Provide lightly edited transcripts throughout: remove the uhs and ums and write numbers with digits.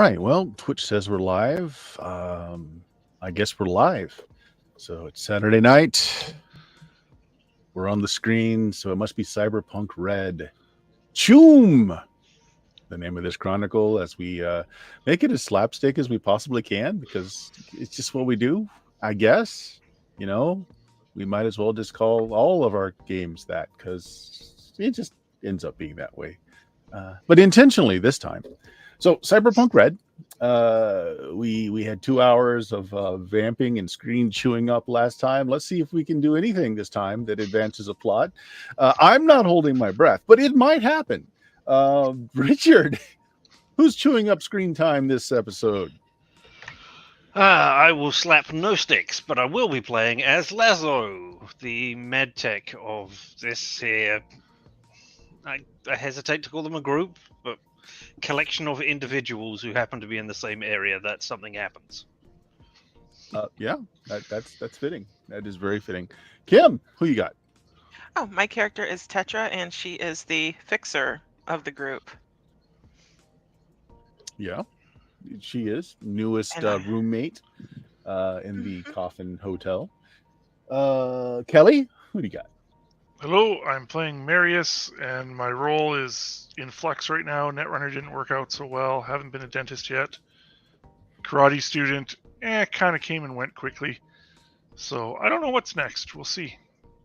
right. Well, Twitch says we're live. I guess we're live. So it's Saturday night. We're on the screen, so it must be Cyberpunk Red. Choom! The name of this chronicle, as we make it as slapstick as we possibly can, because it's just what we do, I guess. You know, we might as well just call all of our games that, because it just ends up being that way. But intentionally this time. So Cyberpunk Red, we had 2 hours of vamping and screen chewing up last time. Let's see if we can do anything this time that advances a plot. I'm not holding my breath, but it might happen. Richard, who's chewing up screen time this episode? I will slap no sticks, but I will be playing as Lazo, the medtech of this here. I hesitate to call them a group, but collection of individuals who happen to be in the same area that something happens. Yeah, that's fitting. That is very fitting. Kim, who you got? Oh, my character is Tetra, and she is the fixer of the group. Yeah, she is newest roommate in the Coffin Hotel. Kelly, who do you got? Hello, I'm playing Marius, and my role is in flux right now. Netrunner didn't work out so well. Haven't been a dentist yet. Karate student, kind of came and went quickly. So I don't know what's next. We'll see.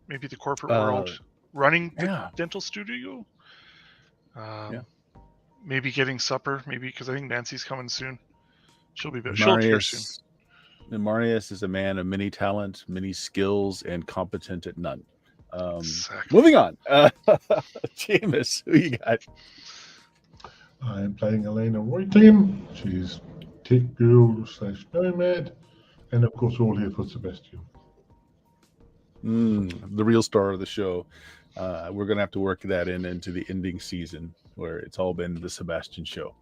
Maybe the corporate world. Running the dental studio. Maybe getting supper. Maybe because I think Nancy's coming soon. She'll be here soon. Marius is a man of many talents, many skills, and competent at none. Exactly. Moving on. Jameis, who you got? I'm playing Elena Royteam. She's Tick Girl / Nomad. And of course, we're all here for Sebastian. The real star of the show. We're going to have to work that into the ending season where it's all been the Sebastian show.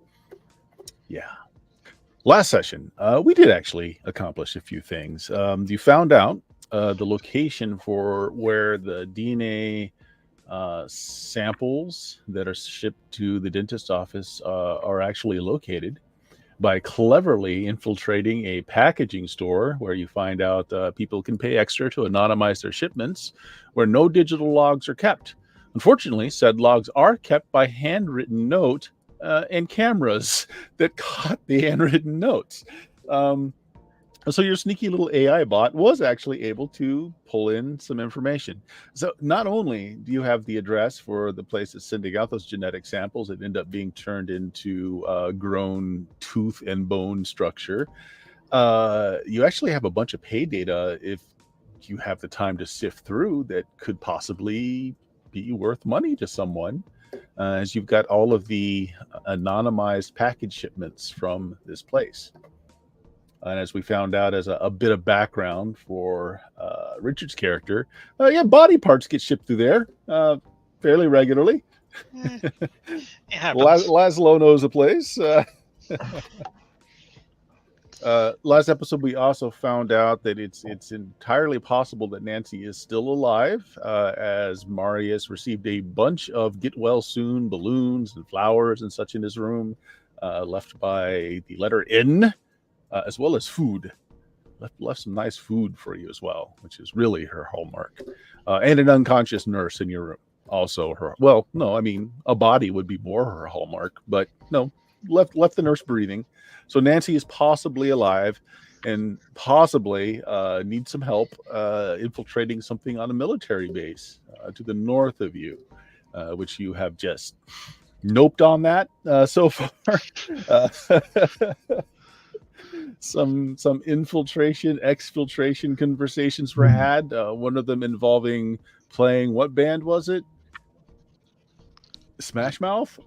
Yeah. Last session, we did actually accomplish a few things. You found out the location for where the DNA samples that are shipped to the dentist's office are actually located by cleverly infiltrating a packaging store where you find out people can pay extra to anonymize their shipments, where no digital logs are kept. Unfortunately, said logs are kept by handwritten note and cameras that caught the handwritten notes. So your sneaky little AI bot was actually able to pull in some information. So not only do you have the address for the place that's sending out those genetic samples that end up being turned into grown tooth and bone structure, you actually have a bunch of pay data if you have the time to sift through that could possibly be worth money to someone, as you've got all of the anonymized package shipments from this place. And as we found out as a bit of background for Richard's character, body parts get shipped through there fairly regularly. Laszlo knows the place. Last episode, we also found out that it's entirely possible that Nancy is still alive, as Marius received a bunch of get well soon balloons and flowers and such in his room, left by the letter N. As well as food. Left some nice food for you as well, which is really her hallmark. And an unconscious nurse in your room. Also her, well, no, I mean, a body would be more her hallmark, but no, left the nurse breathing. So Nancy is possibly alive and possibly needs some help infiltrating something on a military base to the north of you, which you have just noped on that so far. Some infiltration, exfiltration conversations were had. One of them involving playing, what band was it? Smash Mouth?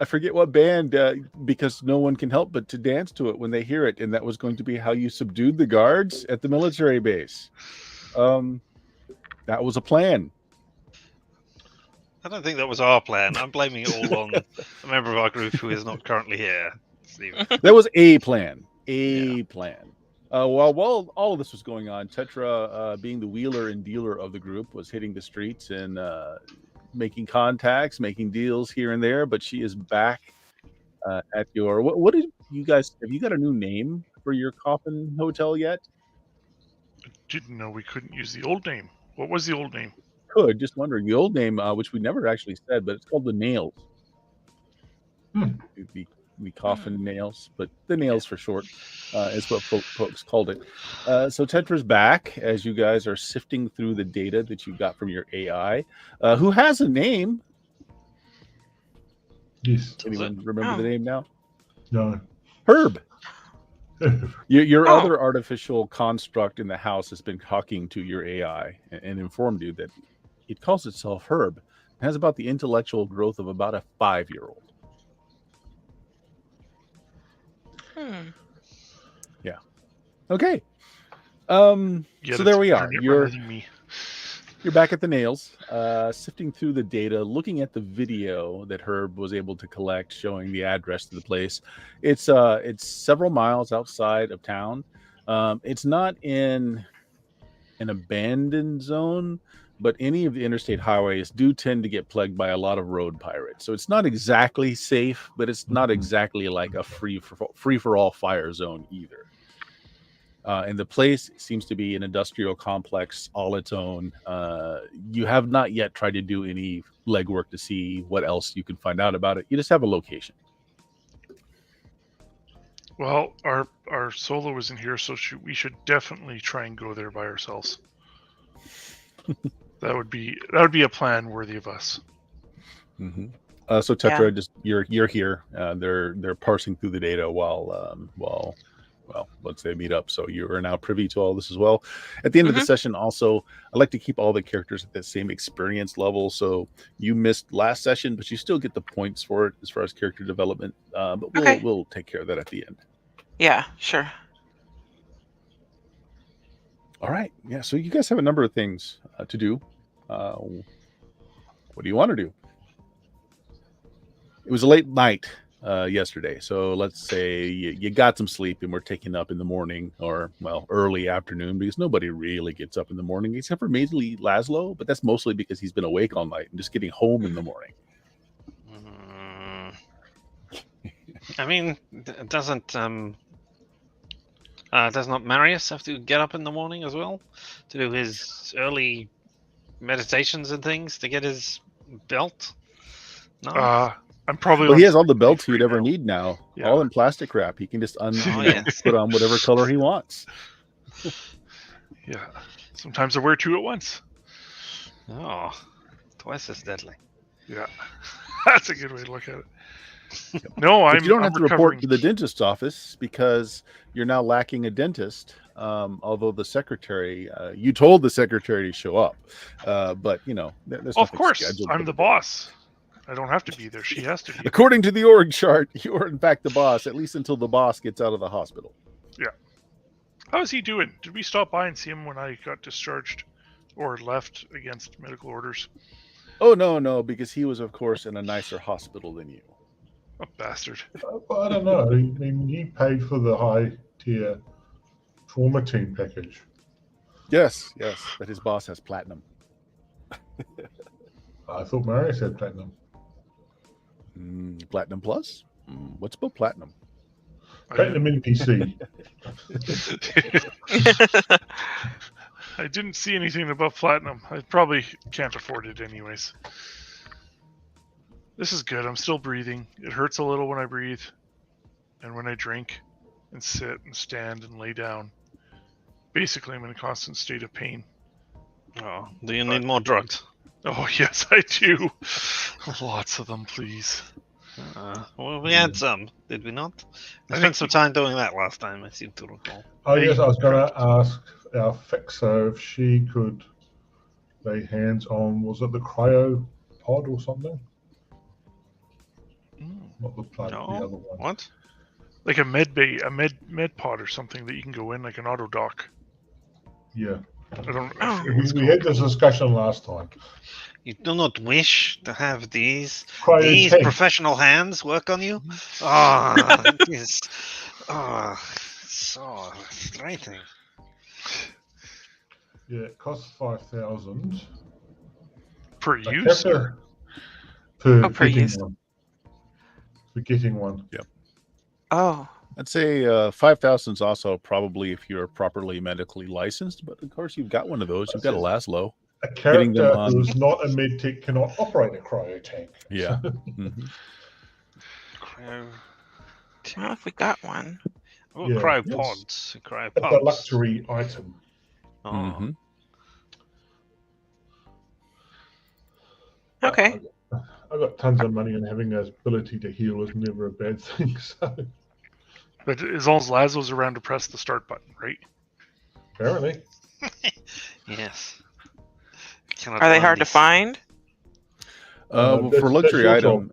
I forget what band, because no one can help but to dance to it when they hear it, and that was going to be how you subdued the guards at the military base. That was a plan. I don't think that was our plan. I'm blaming it all on a member of our group who is not currently here. There was a plan. Plan. While all of this was going on, Tetra, being the wheeler and dealer of the group, was hitting the streets and making contacts, making deals here and there. But she is back at your. What did you guys, have you got a new name for your coffin hotel yet? Didn't know we couldn't use the old name. What was the old name? Could, just wondering. The old name, which we never actually said, but it's called the Nails. Hmm. The coffin nails, but the nails for short is what folks called it. So Tetra's back as you guys are sifting through the data that you got from your AI, who has a name. Yes. Anyone remember the name now? No. Herb. Your Oh. other artificial construct in the house has been talking to your AI and informed you that it calls itself Herb. It has about the intellectual growth of about a 5-year-old. Yeah. Okay. Yeah, So there we are. internet You're running me. back at the nails, sifting through the data, looking at the video that Herb was able to collect, showing the address to the place. It's several miles outside of town. It's not in an abandoned zone, but any of the interstate highways do tend to get plagued by a lot of road pirates. So it's not exactly safe, but it's not exactly like a free for all fire zone either. And the place seems to be an industrial complex all its own. You have not yet tried to do any legwork to see what else you can find out about it. You just have a location. Well, our solo isn't here, so we should definitely try and go there by ourselves. That would be a plan worthy of us. Mm-hmm. So Tetra, just you're here. They're parsing through the data while once they meet up. So you are now privy to all this as well. At the end of the session, also, I like to keep all the characters at the same experience level. So you missed last session, but you still get the points for it as far as character development. But we'll take care of that at the end. Yeah, sure. All right. Yeah. So you guys have a number of things to do. What do you want to do? It was a late night yesterday, so let's say you got some sleep and we're taking up in the morning, or early afternoon, because nobody really gets up in the morning except for maybe Laszlo, but that's mostly because he's been awake all night and just getting home in the morning. I mean, does not Marius have to get up in the morning as well to do his early meditations and things to get his belt? No. I'm probably. Well, he has all the belts he would ever now. need now, Yeah. all in plastic wrap. He can just put on whatever color he wants. Yeah. Sometimes I wear two at once. Oh, twice as deadly. Yeah. That's a good way to look at it. No, But you don't have I'm to report to the dentist's office because you're now lacking a dentist. Although the secretary, you told the secretary to show up, but there's of nothing course, scheduled. I'm the boss. I don't have to be there. She has to be. According to the org chart, you are in fact the boss, at least until the boss gets out of the hospital. Yeah. How is he doing? Did we stop by and see him when I got discharged or left against medical orders? Oh, no, because he was, of course, in a nicer hospital than you. A bastard. I don't know. I mean, he paid for the high-tier trauma team package. Yes, but his boss has platinum. I thought Marius had platinum. Platinum Plus? What's about platinum? Platinum NPC. I didn't see anything about platinum. I probably can't afford it anyways. This is good. I'm still breathing. It hurts a little when I breathe and when I drink and sit and stand and lay down. Basically, I'm in a constant state of pain. Oh, do you need more drugs? Oh, yes, I do. Lots of them, please. Well, we had some, did we not? I spent some time doing that last time, I seem to recall. Oh, yes, I was going to ask our fixer if she could lay hands on, was it the cryo pod or something? Not the plug, No. the other one. What? Like a med pod or something that you can go in, like an auto dock. Yeah. I forget what it's We called. had this discussion last time. You do not wish to have these Cryo professional hands work on you? Ah, it is so frustrating. Yeah, it costs 5,000 Per use? per per getting use. one. For getting one. Yep. Oh, I'd say 5,000 is also probably if you're properly medically licensed, but of course you've got one of those. You've got a Laszlo. A Getting them character on- who's not a medtech cannot operate a cryo tank. Yeah. Mhm. Cryo. Well, if we got one. Oh, Yeah. cryopods. It's a Cryopods. luxury item. Oh. Mhm. Okay. I've got tons of money, and having the ability to heal is never a bad thing. So But as long as Laszlo's around to press the start button, right? apparently, Yes. Cannot Are they run hard to these- find? Well, that's for luxury your item, job.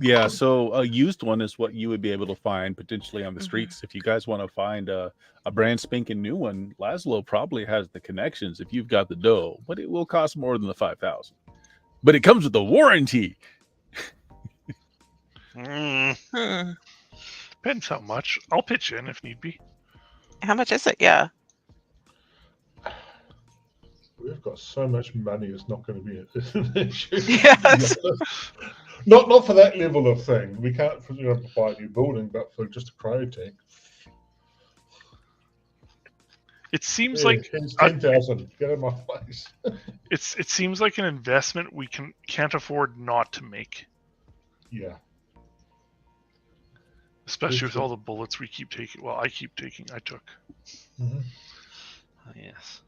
yeah. So a used one is what you would be able to find potentially on the Mhm. streets. If you guys want to find a brand spanking new one, Laszlo probably has the connections if you've got the dough, but it will cost more than the 5,000. But it comes with a warranty. Mm, Hmm. Depends how much. I'll pitch in if need be. How much is it? Yeah. We've got so much money; it's not going to be an issue. Yes. Not for that level of thing. We can't buy a new building, but for just a cryo tank. It seems Yeah, like here's 10,000. Get in my face. it seems like an investment we can't afford not to make, Yeah. especially with all the bullets we keep taking. Well, I keep taking. I took. Mhm. oh, yes.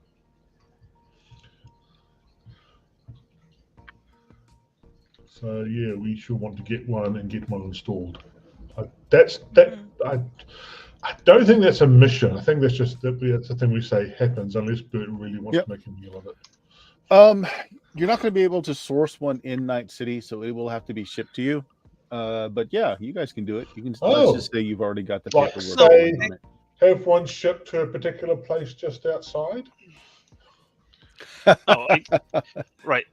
So yeah, we should want to get one and get one installed. I don't think that's a mission. I think that's just that's the thing we say happens unless Bert really wants Yep. to make a meal of it. You're not going to be able to source one in Night City, so it will have to be shipped to you. But yeah, you guys can do it. You can let's just say you've already got the Like paperwork say- on it. Have one shipped to a particular place just outside. Oh, right.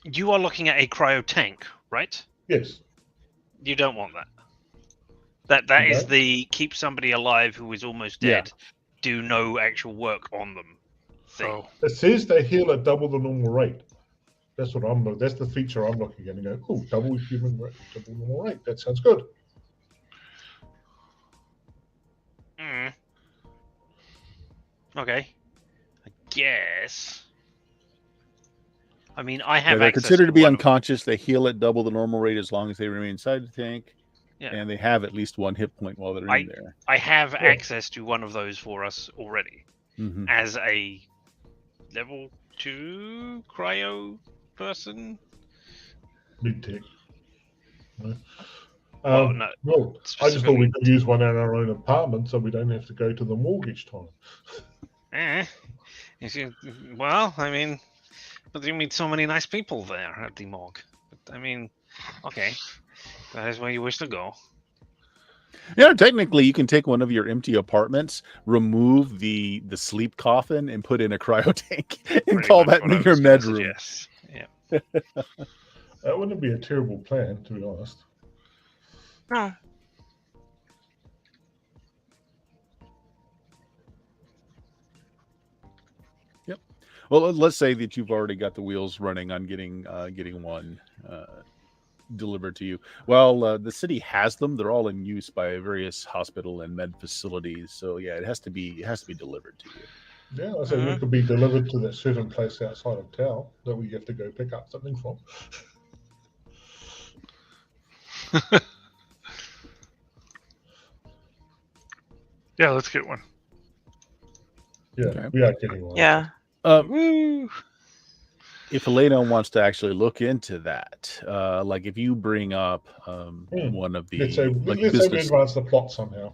You are looking at a cryo tank, right? Yes. You don't want that. That You is don't? the keep somebody alive who is almost Yeah. dead, do no actual work on them thing. Oh, It says they heal at double the normal rate. That's what I'm. That's the feature I'm looking at and go, oh, double human rate, double normal rate. That sounds good. Mm. Okay. I guess. I mean, I have. They're access considered to be one of- unconscious. They heal at double the normal rate as long as they remain inside the tank, Yeah. and they have at least one hit point while they're in there. I have Yeah. access to one of those for us already Mhm. as a level 2 cryo person. Mid-tech. No. Oh, no. Well, I just thought we could use one in our own apartment so we don't have to go to the morgue each time. You see, well, I mean, but you meet so many nice people there at the morgue. But, I mean, okay, that is where you wish to go. Yeah, technically, you can take one of your empty apartments, remove the sleep coffin, and put in a cryo tank, and Pretty call much that what I your was gonna bedroom. suggest. Yeah. That wouldn't be a terrible plan, to be honest. Oh. Well, let's say that you've already got the wheels running on getting one delivered to you. Well, the city has them; they're all in use by various hospital and med facilities. So yeah, it has to be delivered to you. Yeah, I said we could be delivered to that certain place outside of town that we have to go pick up something from. yeah, let's get one. Yeah, Okay. we are getting one. Yeah. Woo! If Elena wants to actually look into that, like if you bring up one of the Let's say we business. advance the plot somehow.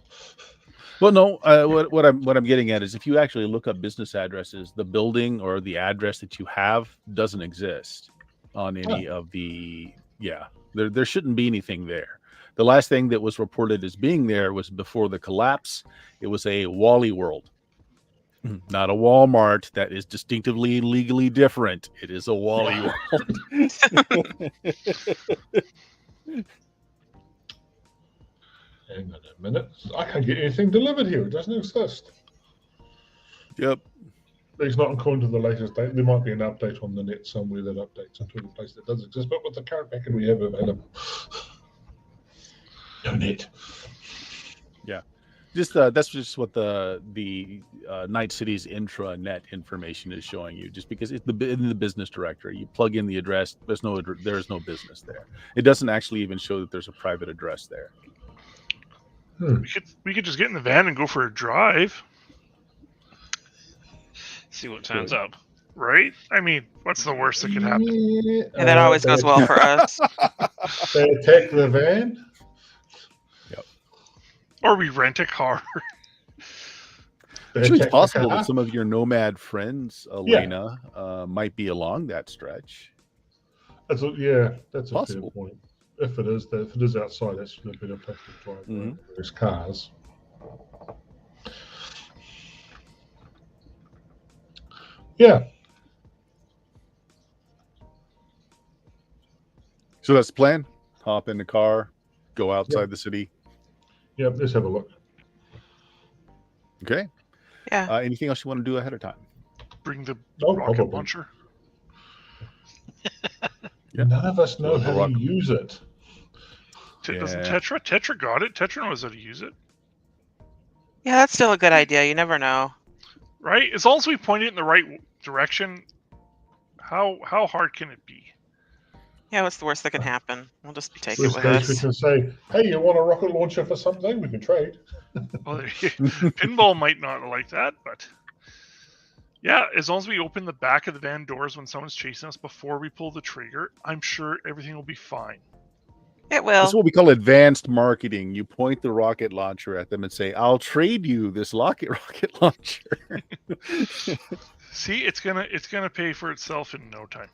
Well, no. What I'm getting at is if you actually look up business addresses, the building or the address that you have doesn't exist on any of the. Yeah, there shouldn't be anything there. The last thing that was reported as being there was before the collapse. It was a Wally World, not a Walmart. That is distinctively legally different. It is a Wally World. Hang on a minute. I can't get anything delivered here. It doesn't exist. Yep. It's not according to the latest date. There might be an update on the net somewhere that updates into the place that does exist, but with the current packet we have available. No net. Just that's just what the Night City's intranet information is showing you. Just because it's in the business directory, you plug in the address. There's no business there. It doesn't actually even show that there's a private address there. We could just get in the van and go for a drive, See what turns up. right? I mean, what's the worst that could happen? And that always goes well for us. They attack the van. Or we rent a car. They Actually, it's attack the possible car. that some of your nomad friends, Elena, might be along that stretch. That's a fair Possible. point. If it is outside, that's a better place to drive. Mhm. There's cars. Yeah. So that's the plan. Hop in the car, go outside the city. Yeah. Let's have a look. Okay. Yeah. Anything else you want to do ahead of time? Bring the No, rocket probably. launcher. Yeah. None of us know Well, how rocket- to use it. Doesn't Yeah. Tetra? Tetra got it. Tetra knows how to use it, Yeah, that's still a good idea. You never know. right? As long as we point it in the right direction, how hard can it be? Yeah, what's the worst that can happen? We'll just take it Worst with case, we us. can say, "Hey, you want a rocket launcher for something? We can trade." Well, Pinball might not like that, but yeah, as long as we open the back of the van doors when someone's chasing us before we pull the trigger, I'm sure everything will be fine. It This is will. what we call advanced marketing. You point the rocket launcher at them and say, "I'll trade you this rocket launcher." See, it's gonna pay for itself in no time.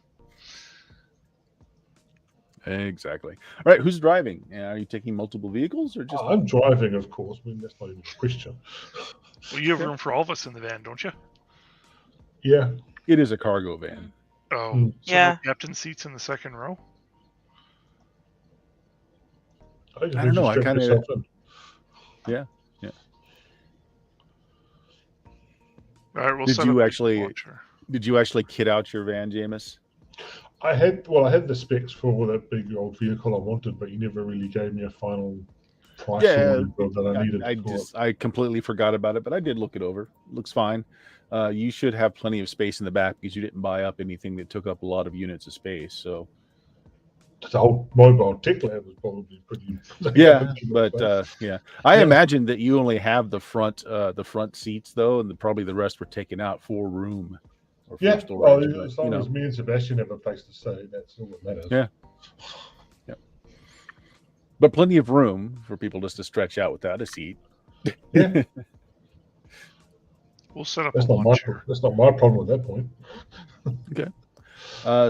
Exactly. All right. Who's driving? Are you taking multiple vehicles or just? I'm driving, of course. I mean, that's not even a question. Well, you have room for all of us in the van, don't you? Yeah. It is a cargo van. Oh, Mm. so Yeah. no captain seats in the second row. I don't know, I kinda- All right, we'll Did set you up the actually- launcher. Did you actually kit out your van, Jameis? I had the specs for that big old vehicle I wanted, but you never really gave me a final price Yeah, or whatever that I needed. I completely forgot about it, but I did look it over. Looks fine. You should have plenty of space in the back because you didn't buy up anything that took up a lot of units of space. So the whole mobile tech lab was probably pretty. yeah, but I Yeah. imagine that you only have the front seats though, and probably the rest were taken out for room or for yeah. storage. Well, but, as long as me and Sebastian have a place to stay, that's all that matters. Yeah. But plenty of room for people just to stretch out without a seat. Yeah. We'll set up That's a not my launcher. that's not my problem at that point.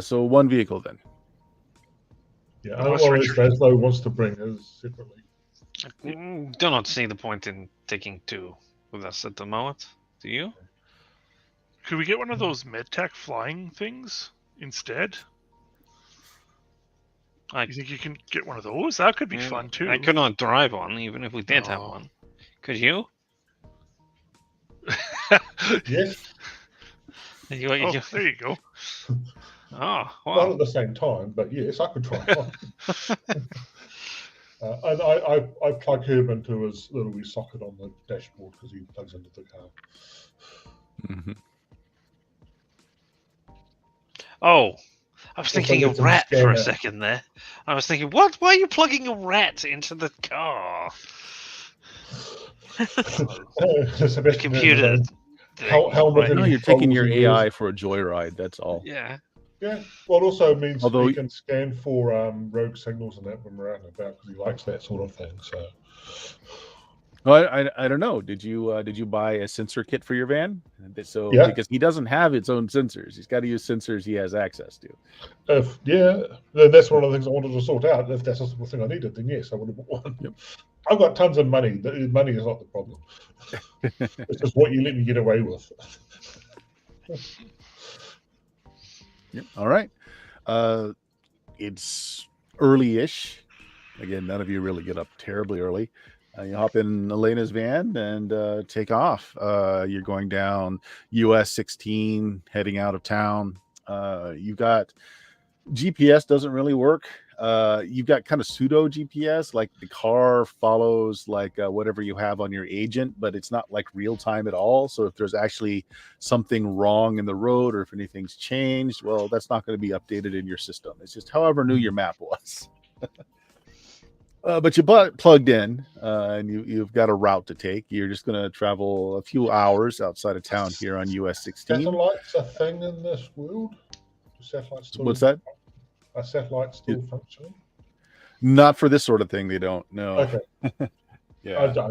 So one vehicle then. Yeah. Unless Unless Richard- Laszlo wants to bring his separately. Do not see the point in taking two with us at the moment. Do you? Could we get one of those medtech flying things instead? You think you can get one of those? That could be fun too. I could not drive one, even if we did have Oh. one. Could you? Yes. You, Oh, you- there you go. oh, Not wow. at the same time, but yes, I could try. And I plug Herb into his little wee socket on the dashboard because he plugs into the car. Mm-hmm. Oh, I was thinking a it's a rat for a scanner. second there. I was thinking, what? Why are you plugging a rat into the car? The Computer. helmet and No, you're taking your controls and AI for a joyride. That's all. Yeah. Yeah. Well, it also means Although- he can scan for rogue signals and that when we're out and about because he likes that sort of thing. So Well, I don't know. Did you buy a sensor kit for your van? So Yeah. because he doesn't have its own sensors, he's got to use sensors he has access to. then that's one of the things I wanted to sort out. If that's the sort of thing I needed, then yes, I would have bought one. Yep. I've got tons of money. Money is not the problem. It's just what you let me get away with. Yep. All right. It's early-ish. Again, none of you really get up terribly early. You hop in Elena's van and take off. You're going down US 16, heading out of town. You got GPS doesn't really work. you've got kind of pseudo GPS, like the car follows like whatever you have on your agent, but it's not like real time at all. So if there's actually something wrong in the road or if anything's changed, well, that's not going to be updated in your system. It's just however new your map was. But you plugged in and you've got a route to take. You're just going to travel a few hours outside of town here on US 16. Satellite's a thing in this world? Satellites still, What's that? Are satellites still functioning? Not for this sort of thing. They don't. No. Okay. Yeah. Sure.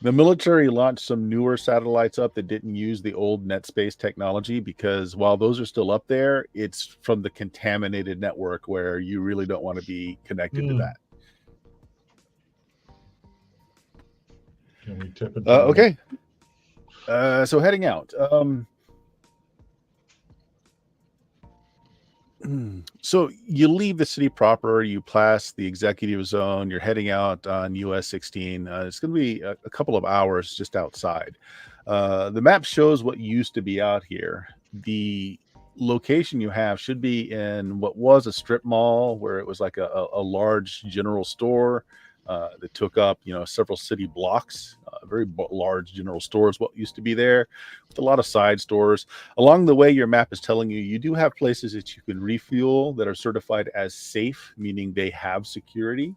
The military launched some newer satellites up that didn't use the old NetSpace technology because while those are still up there, it's from the contaminated network where you really don't want to be connected to that. Can we tip into Okay. So heading out. So you leave the city proper, you pass the executive zone, you're heading out on US 16. It's going to be a couple of hours just outside. The map shows what used to be out here. The location you have should be in what was a strip mall where it was like a large general store that took up, several city blocks. Very large general store is what used to be there, with a lot of side stores. Along the way, your map is telling you you do have places that you can refuel that are certified as safe, meaning they have security.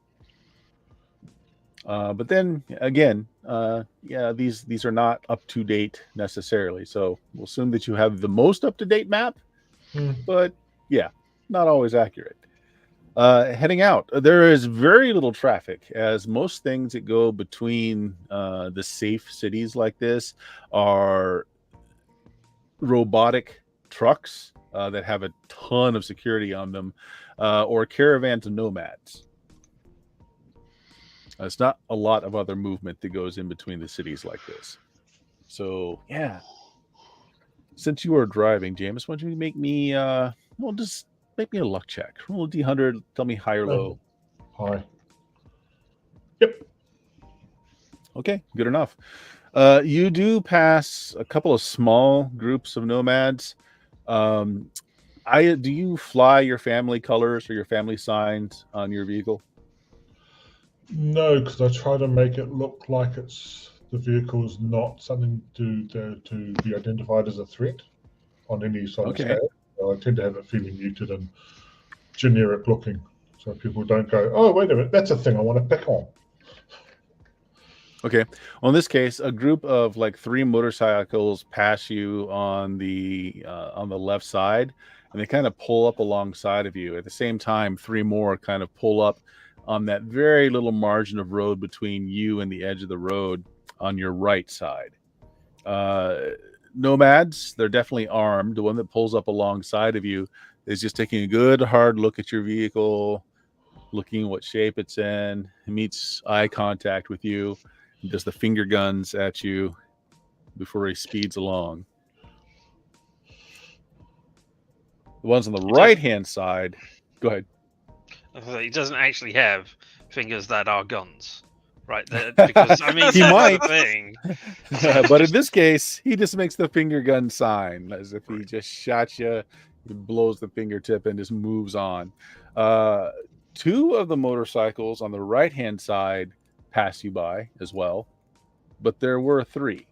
But then again, these are not up to date necessarily. So we'll assume that you have the most up to date map, but yeah, not always accurate. Heading out, there is very little traffic, as most things that go between the safe cities like this are robotic trucks that have a ton of security on them, or caravans of nomads. It's not a lot of other movement that goes in between the cities like this. So, yeah. Since you are driving, Jameis, why don't you make me, just make me a luck check. Roll a D100. Tell me high or low. High. Yep. Okay, good enough. You do pass a couple of small groups of nomads. Do you fly your family colors or your family signs on your vehicle? No, because I try to make it look like the vehicle's not something to be identified as a threat on any sort of scale. I tend to have it fairly muted and generic looking, so people don't go, "Oh, wait a minute, that's a thing I want to pick on." Okay. Well, in this case, a group of like 3 motorcycles pass you on the left side, and they kind of pull up alongside of you. At the same time, 3 more kind of pull up on that very little margin of road between you and the edge of the road on your right side. Nomads, they're definitely armed. The one that pulls up alongside of you is just taking a good hard look at your vehicle, looking what shape it's in. He meets eye contact with you, and does the finger guns at you before he speeds along. The ones on the right-hand side, go ahead. He doesn't actually have fingers that are guns. Right, because I mean, he might. Thing. But in this case, he just makes the finger gun sign as if he just shot you. He blows the fingertip and just moves on. 2 of the motorcycles on the right-hand side pass you by as well, but there were 3.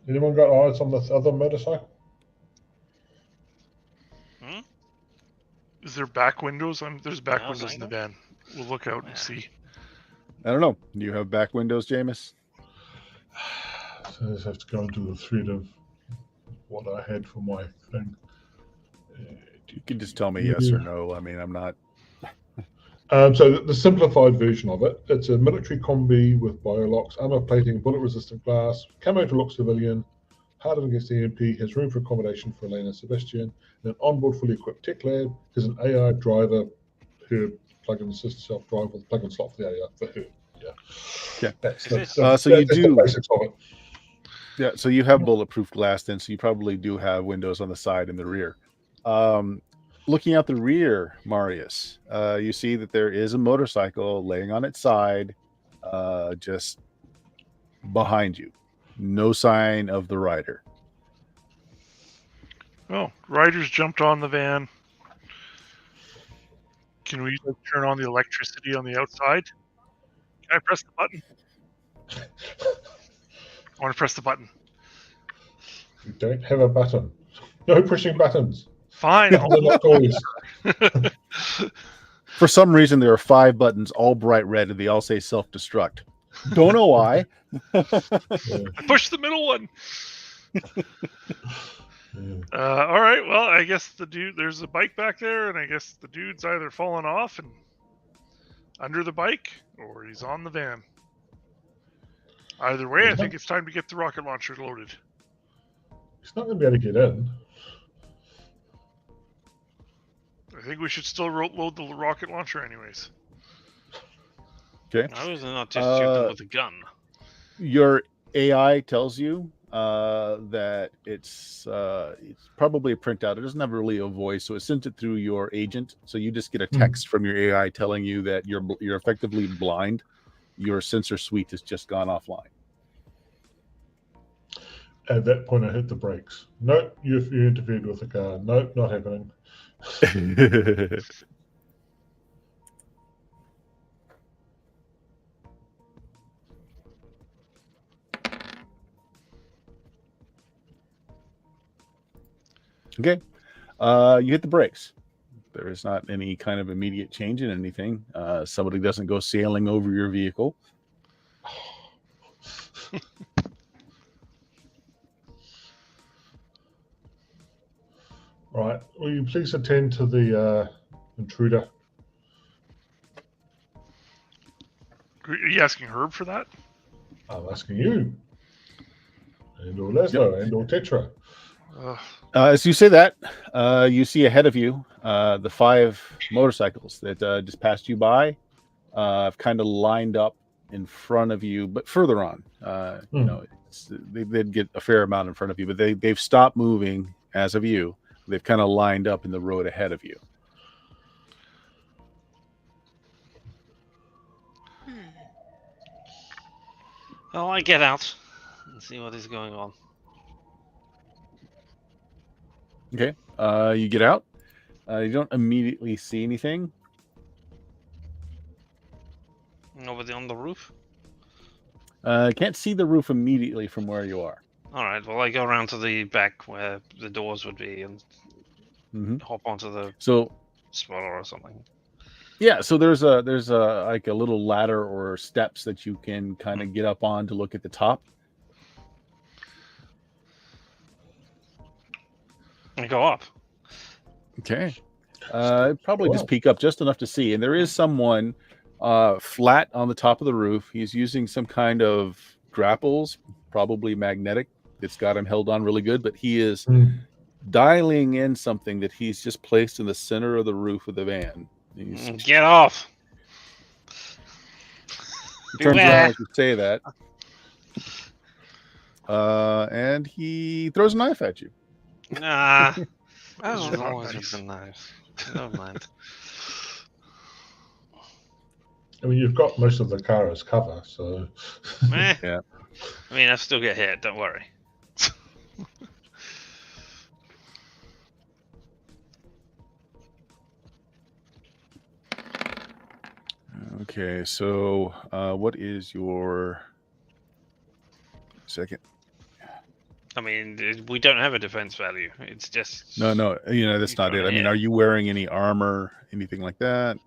Anyone got eyes on the other motorcycle? Is there back windows? There's back windows in the van. We'll look out and see. I don't know. Do you have back windows, Jameis? So I just have to go into the thread of what I had for my thing. You can just tell me yes or no. I mean, I'm not. So the simplified version of it, it's a military combi with biolocks, armor plating, bullet-resistant glass, camo to look civilian, hardened against EMP, has room for accommodation for Elena Sebastian, and an onboard fully equipped tech lab, has an AI driver, her plug-in assist self-drive with a plug-in slot for the AI for her. Yeah. That's the basics of it. Yeah, so you have bulletproof glass then, so you probably do have windows on the side and the rear. Looking out the rear, Marius, you see that there is a motorcycle laying on its side, just behind you. No sign of the rider. Oh, riders jumped on the van. Can we turn on the electricity on the outside? Can I press the button? I want to press the button. You don't have a button. No pushing buttons. Fine. They're not toys. For some reason, there are 5 buttons, all bright red, and they all say self-destruct. Don't know why. Yeah. I pushed the middle one. Yeah. All right. Well, I guess there's a bike back there, and I guess the dude's either fallen off and under the bike, or he's on the van. Either way, I think it's time to get the rocket launcher loaded. He's not going to be able to get in. I think we should still load the rocket launcher anyways. Okay. I was not just shoot them with a gun. Your AI tells you that it's probably a printout. It doesn't have really a voice, so it sends it through your agent. So you just get a text from your AI telling you that you're effectively blind. Your sensor suite has just gone offline. At that point, I hit the brakes. Nope, you interfered with the car. Nope, not happening. Okay. You hit the brakes. There is not any kind of immediate change in anything. Somebody doesn't go sailing over your vehicle. Right. Will you please attend to the intruder? Are you asking Herb for that? I'm asking you. And or Laszlo, and or Tetra. As you say that, you see ahead of you the 5 motorcycles that just passed you by, kind of lined up in front of you, but further on. You know, they'd get a fair amount in front of you, but they've stopped moving as of you. They've kind of lined up in the road ahead of you. Well, I get out and see what is going on. Okay. You get out. You don't immediately see anything. Nobody on the roof? Can't see the roof immediately from where you are. All right. Well, I go around to the back where the doors would be and hop onto the spoiler or something. Yeah, so there's a like a little ladder or steps that you can kind of get up on to look at the top. I go up. Okay. Probably just peek up just enough to see. And there is someone flat on the top of the roof. He's using some kind of grapples, probably magnetic. It's got him held on really good, but he is dialing in something that he's just placed in the center of the roof of the van. Get off. Turns around as you say that. And he throws a knife at you. Nah. Oh, It's always with the knife. Never mind. I mean, you've got most of the car as cover, so. Yeah. I mean, I still get hit. Don't worry. Okay, so what is your second? I mean, we don't have a defense value. It's just No, you know, that's not it. I mean, are you wearing any armor, anything like that?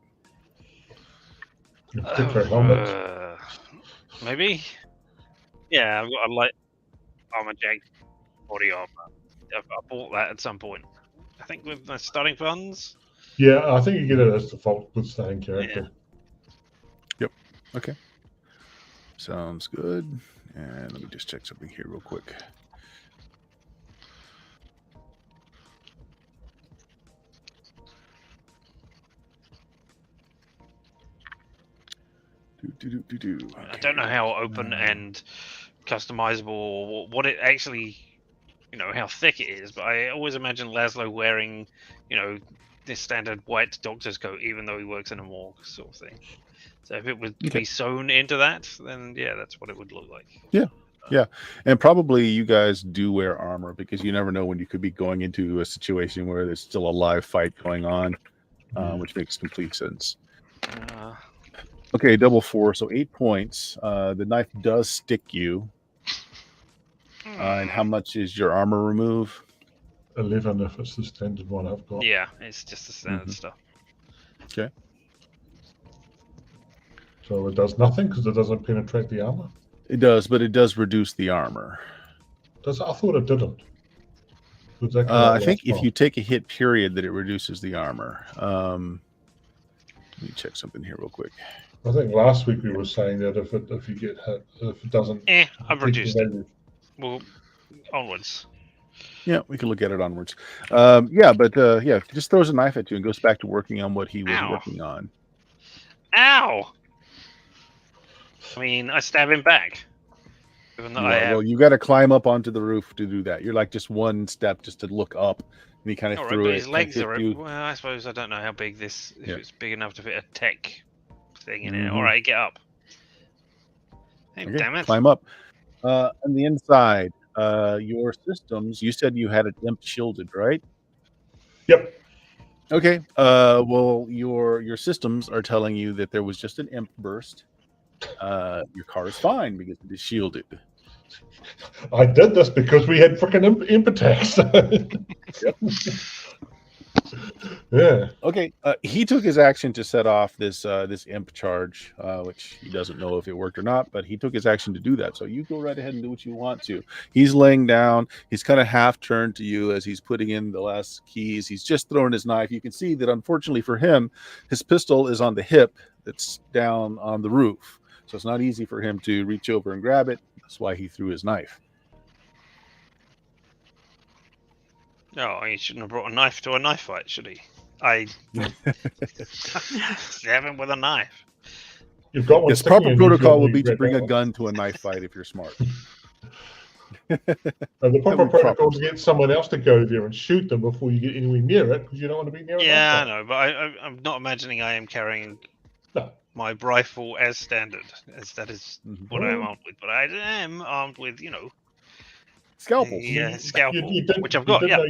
Particular helmet. Maybe. Yeah, I've got a light armor jack, body armor. I bought that at some point. I think with my starting funds. Yeah, I think you get it as default with staying character. Yep. Okay. Sounds good. And let me just check something here real quick. Okay. I don't know how open and customizable or what it actually, you know, how thick it is, but I always imagine Laszlo wearing, you know, this standard white doctor's coat, even though he works in a morgue sort of thing. So if it would be sewn into that, then yeah, that's what it would look like. Yeah. Yeah, and probably you guys do wear armor because you never know when you could be going into a situation where there's still a live fight going on, which makes complete sense. Okay, double 4, so 8 points. The knife does stick you. And how much is your armor remove? 11 if it's the standard one I've got. Yeah, it's just the standard stuff. Okay. So it does nothing because it doesn't penetrate the armor? It does, but it does reduce the armor. Does it? I thought it didn't. Was that I think if you take a hit period that it reduces the armor. Let me check something here real quick. I think last week we were saying that if you get hit, if it doesn't... I've reduced it. Well, onwards. Yeah, we can look at it onwards. Yeah, just throws a knife at you and goes back to working on what he was working on. Ow! I mean, I stab him back. Even though Well, you got to climb up onto the roof to do that. You're like just one step just to look up, and he kind of threw but it. his legs are... You. Well, I suppose I don't know how big this... If it's big enough to fit a tech thing in it. All right, get up. Hey, Okay, damn it. climb up. On the inside, your systems, you said you had an imp shielded, right? Yep. Okay. Well, your systems are telling you that there was just an imp burst. Your car is fine because it is shielded. I did this because we had freaking imp attacks. Yeah. Okay. He took his action to set off this imp charge, which he doesn't know if it worked or not, but he took his action to do that. So you go right ahead and do what you want to. He's laying down. He's kind of half turned to you as he's putting in the last keys. He's just throwing his knife. You can see that unfortunately for him, his pistol is on the hip that's down on the roof. So it's not easy for him to reach over and grab it. That's why he threw his knife. No, he shouldn't have brought a knife to a knife fight, should he? I stab him with a knife. You've got one. Yes, proper protocol would be to bring a gun to a knife fight if you're smart. The proper protocol is to get someone else to go there and shoot them before you get anywhere near it because you don't want to be near it. Yeah, I know, but I'm not imagining I am carrying my rifle as standard, as that is what I am armed with. But I am armed with, scalpels. Yeah, scalpel, which I've you got. did Yeah,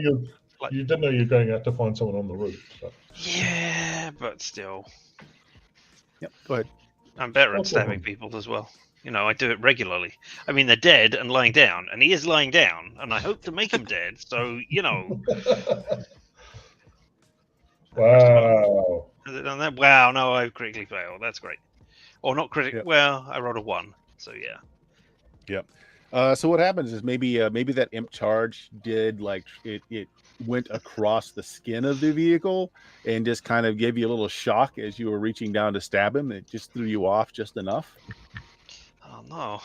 you did know you're going out to find someone on the roof. So. yeah, but still, Yep. Go ahead. I'm better at stabbing people as well. I do it regularly. I mean, they're dead and lying down, and he is lying down, and I hope to make him dead. So, Wow. Has it done that? Wow, no, I critically failed. That's great. Or not critically. Yep. Well, I rolled a 1. So, yeah. Yep. So what happens is maybe that imp charge did it went across the skin of the vehicle and just kind of gave you a little shock as you were reaching down to stab him. It just threw you off just enough. Oh, no.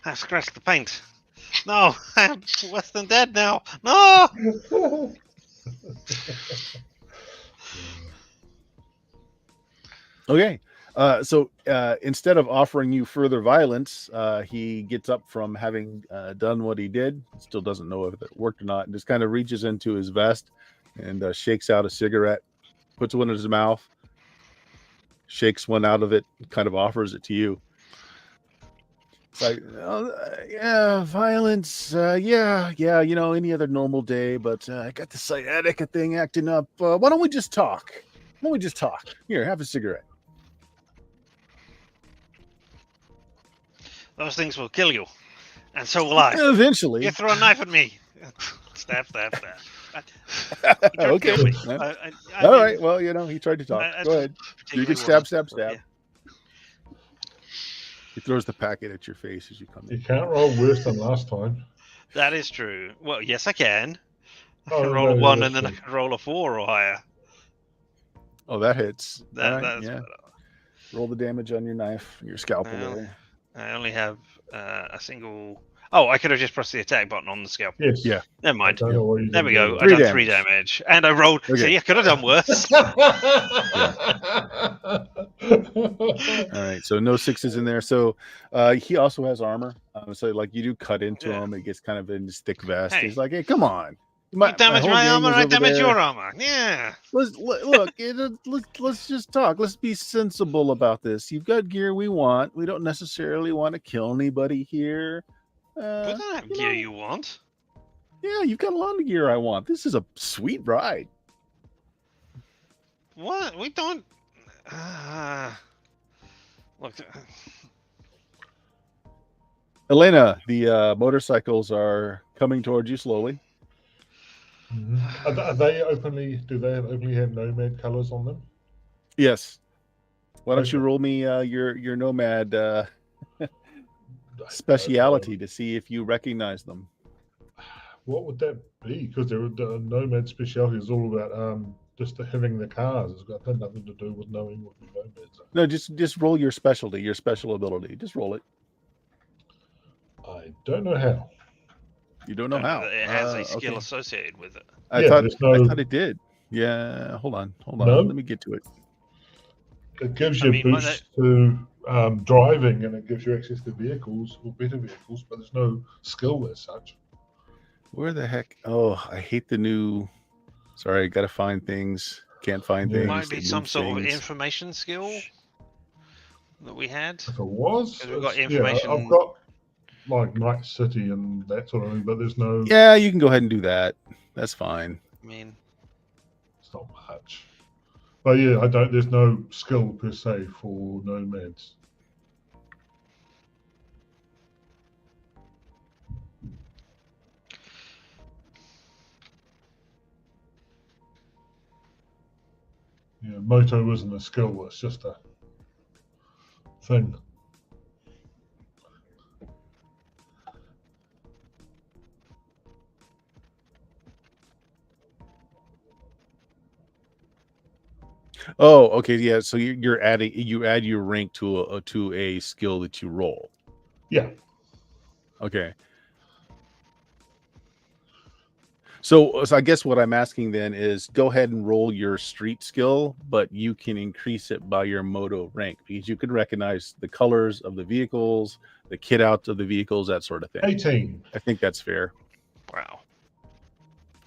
I've scratched the paint. No, I'm worse than dead now. No! Okay. So instead of offering you further violence, he gets up from having done what he did. Still doesn't know if it worked or not, and just kind of reaches into his vest and shakes out a cigarette, puts one in his mouth, shakes one out of it, kind of offers it to you. It's like, yeah, violence. Yeah, any other normal day, but I got the sciatica thing acting up. Why don't we just talk? Here, have a cigarette. Those things will kill you. And so will I. Eventually. You throw a knife at me. Stab. Okay. All right. Well, he tried to talk. Go ahead. You can stab. Yeah. He throws the packet at your face as you come in. You can't roll worse than last time. That is true. Well, yes, I can. I Oh, can roll a no, 1 that's and then I can roll a 4 or higher. Oh, that hits. That's yeah. better. Roll the damage on your knife, your scalpel. Well, I only have a single... Oh, I could have just pressed the attack button on the scalpel. Yes. Yeah. Never mind. I don't know what you There we did go. there. I done 3 damage. And I rolled... Okay. See, I could have done worse. All right, so no 6s in there. So he also has armor. So you do cut into him. It gets kind of in his thick vest. Hey. He's like, hey, come on. You damage whole my gang armor, was I over damage there. your armor. Yeah. Let's just talk. Let's be sensible about this. You've got gear we want. We don't necessarily want to kill anybody here. We don't have gear you want. Yeah, you've got a lot of gear I want. This is a sweet ride. What? We don't. Look. Elena, the motorcycles are coming towards you slowly. Are they openly? Do they openly have nomad colors on them? Yes. Why don't you Okay. roll me your nomad speciality to see if you recognize them? What would that be? Because the nomad speciality is all about just having the cars. It's got nothing to do with knowing what the nomads are. No, just roll your specialty, your special ability. Just roll it. I don't know how. You don't know how. It has a skill Okay. associated with it. I Yeah, thought there's no- I thought it did. Yeah, hold on. No? Let me get to it. It gives I you mean, a boost to driving, and it gives you access to vehicles or better vehicles, but there's no skill as such. Where the heck? Oh, I hate the new. Sorry, I gotta find things. Can't find Yeah. things. Might be that some move sort of things. information skill that we had. If it was, 'Cause we've got it's- information- Yeah, I've got like Night City and that sort of thing, but there's no. Yeah, you can go ahead and do that. That's fine. I mean, It's not much. But yeah, I don't. There's no skill per se for nomads. Yeah, moto isn't a skill. It's just a thing. Oh, okay, yeah. So you add your rank to a skill that you roll. Yeah. Okay. So I guess what I'm asking then is go ahead and roll your street skill, but you can increase it by your moto rank because you can recognize the colors of the vehicles, the kit out of the vehicles, that sort of thing. 18. I think that's fair. wow.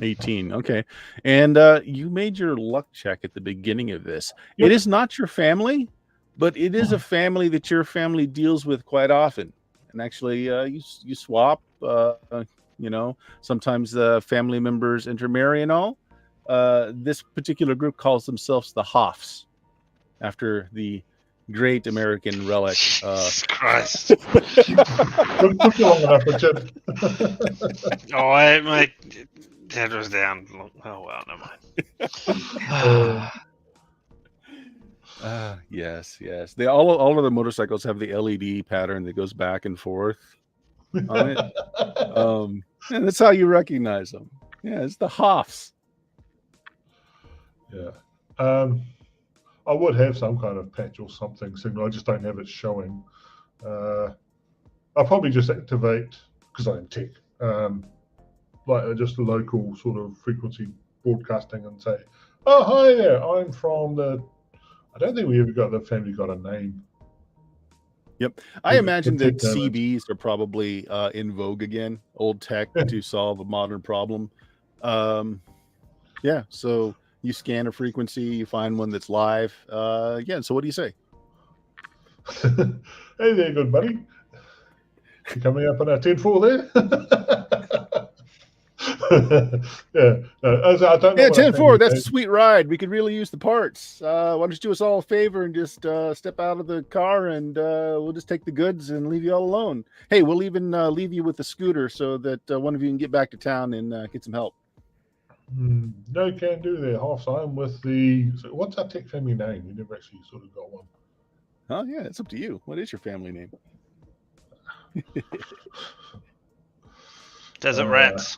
18. Okay. And you made your luck check at the beginning of this. Yep. It is not your family, but it is a family that your family deals with quite often. And actually, you swap. Sometimes family members intermarry and all. This particular group calls themselves the Hoffs, after the great American relic. Jesus Christ. Took you long enough, Richard. Oh, my head was down. Oh, well, never mind. Yes. They all of the motorcycles have the LED pattern that goes back and forth on it. And that's how you recognize them. Yeah, it's the Hoffs. Yeah. I would have some kind of patch or something signal. I just don't have it showing. I'll probably just activate, because I'm tech, like just a local sort of frequency broadcasting and say, oh, hi there, I'm from the... I don't think we ever got the family got a name. Yep. I Yeah, imagine the that tech damage. CBs are probably in vogue again, old tech to solve a modern problem. Yeah, so you scan a frequency, you find one that's live. Yeah, so what do you say? Hey there, good buddy. You coming up on our 10-4 there? Yeah. I don't know Yeah, what our 10-4, family that's a name- sweet ride. We could really use the parts. Why don't you do us all a favor and just step out of the car and we'll just take the goods and leave you all alone. Hey, we'll even leave you with the scooter so that one of you can get back to town and get some help. No can do there, Hoffs. I'm with the... So what's our tech family name? We never actually sort of got one. Oh, yeah, it's up to you. What is your family name? Desert Rats.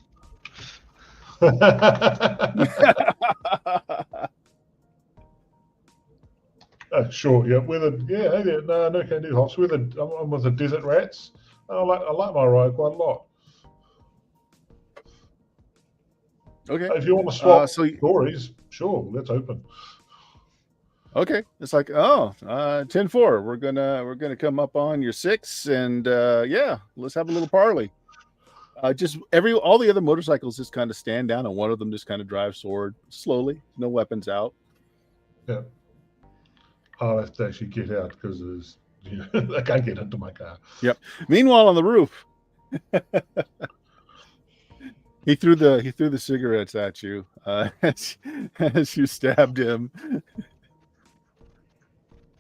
Sure, yeah. Hey there. No can do, Hoffs. I'm with the Desert Rats. I like my ride quite a lot. Okay. If you want to swap so you- stories, sure, let's open. Okay, it's like 10-4. We're gonna come up on your 6, and yeah, let's have a little parley. Just all the other motorcycles just kind of stand down, and one of them just kind of drives forward slowly, no weapons out. Yeah. I'll have to actually get out because I can't get into my car. Meanwhile, on the roof, He threw the cigarettes at you as you stabbed him.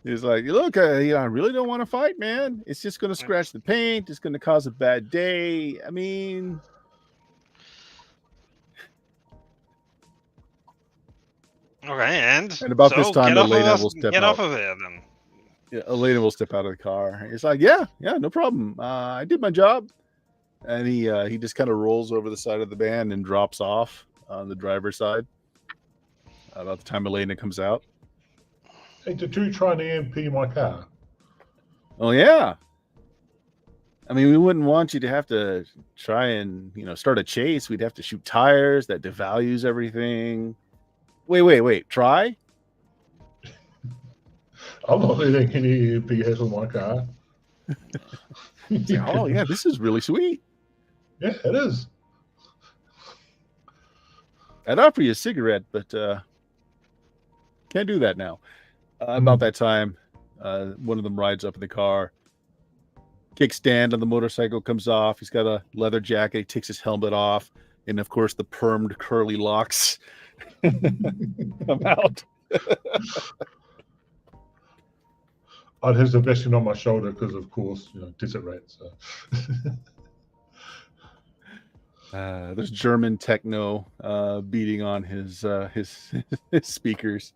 He's like, look, I really don't want to fight, man. It's just going to scratch the paint. It's going to cause a bad day. I mean, Okay, and about this time, get off Elena of us, will step get out. off of there then. Yeah, Elena will step out of the car. He's like, yeah, no problem. I did my job. And he just kind of rolls over the side of the van and drops off on the driver's side. About the time Elena comes out. Hey, did you try and EMP my car? Oh yeah. I mean, we wouldn't want you to have to try and start a chase. We'd have to shoot tires. That devalues everything. Wait. Try? I'm not letting any EMP hit on my car. Oh yeah, this is really sweet. Yeah, it is. I'd offer you a cigarette, but can't do that now. About that time, one of them rides up in the car. Kickstand on the motorcycle comes off. He's got a leather jacket. He takes his helmet off, and of course, the permed curly locks come out. I'd have the vesting on my shoulder because, of course, desert rats. So. There's German techno beating on his speakers.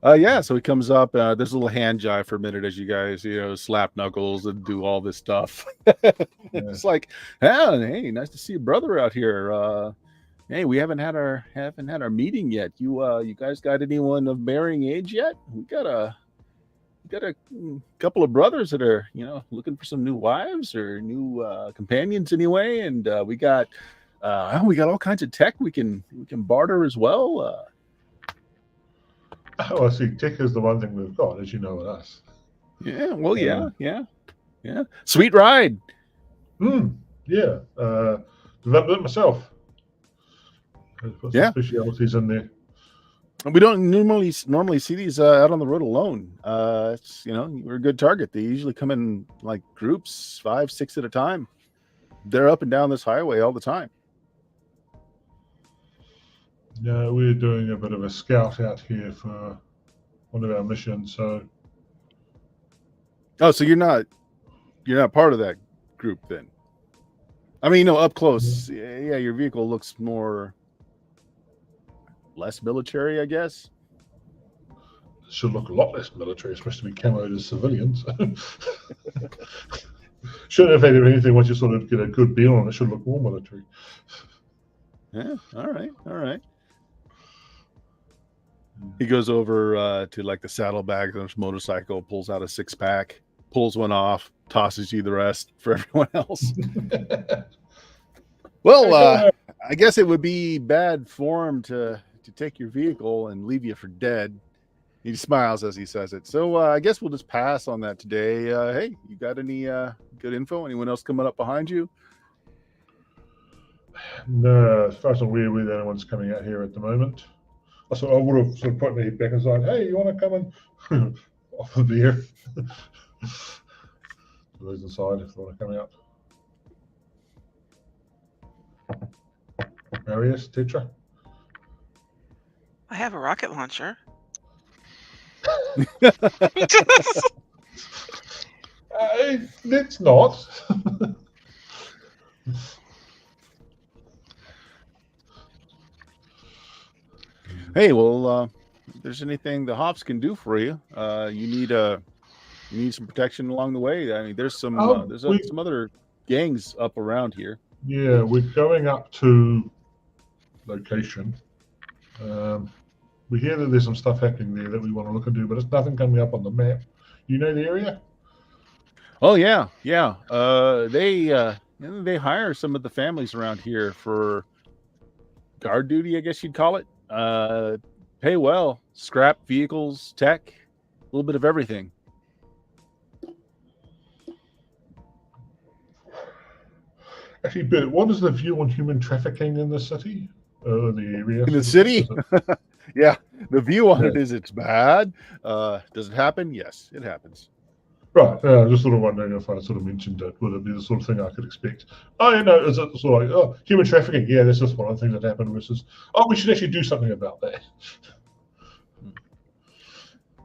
So he comes up. There's a little hand jive for a minute as you guys, slap knuckles and do all this stuff. It's like, hey, nice to see a brother out here. Hey, we haven't had our meeting yet. You guys got anyone of marrying age yet? We got a couple of brothers that are looking for some new wives or new companions anyway, and we got all kinds of tech we can barter as well. I see. Tech is the one thing we've got, as you know, with us. Yeah. Well, yeah. Sweet ride. Yeah. Developed it myself. Put some specialities in there. We don't normally see these out on the road alone. We're a good target. They usually come in like groups, 5, 6 at a time. They're up and down this highway all the time. Yeah, we're doing a bit of a scout out here for one of our missions. So you're not part of that group then? I mean, up close, yeah, your vehicle looks less military, I guess. Should look a lot less military, especially camoed as civilians. Shouldn't have had anything. Once you sort of get a good deal on it, should look more military. Yeah. All right. He goes over to like the saddlebag of his motorcycle, pulls out a 6-pack, pulls one off, tosses you the rest for everyone else. Well, I guess it would be bad form to take your vehicle and leave you for dead. He smiles as he says it. So I guess we'll just pass on that today. Hey, you got any good info? Anyone else coming up behind you? No, as far as I'm aware, we're the only ones coming out here at the moment. I would have sort of put my head back and said, hey, you want to come and offer beer? Those inside if they want to come out. Marius, Tetra? I have a rocket launcher. Let's not. Hey, well, if there's anything the Hops can do for you, you need some protection along the way. I mean, there's some other gangs up around here. Yeah, we're going up to location. We hear that there's some stuff happening there that we want to look into, but there's nothing coming up on the map. You know the area? Oh yeah. They hire some of the families around here for guard duty, I guess you'd call it. Pay well, scrap vehicles, tech, a little bit of everything. Actually, but what is the view on human trafficking in the city? The area? In the city? Yeah, the view on it is it's bad. Does it happen? Yes, it happens. Right. I'm just sort of wondering if I sort of mentioned it, would it be the sort of thing I could expect? Oh, you know, is it sort of like, oh, human trafficking? Yeah, that's just one of the things that happened. Versus, oh, we should actually do something about that.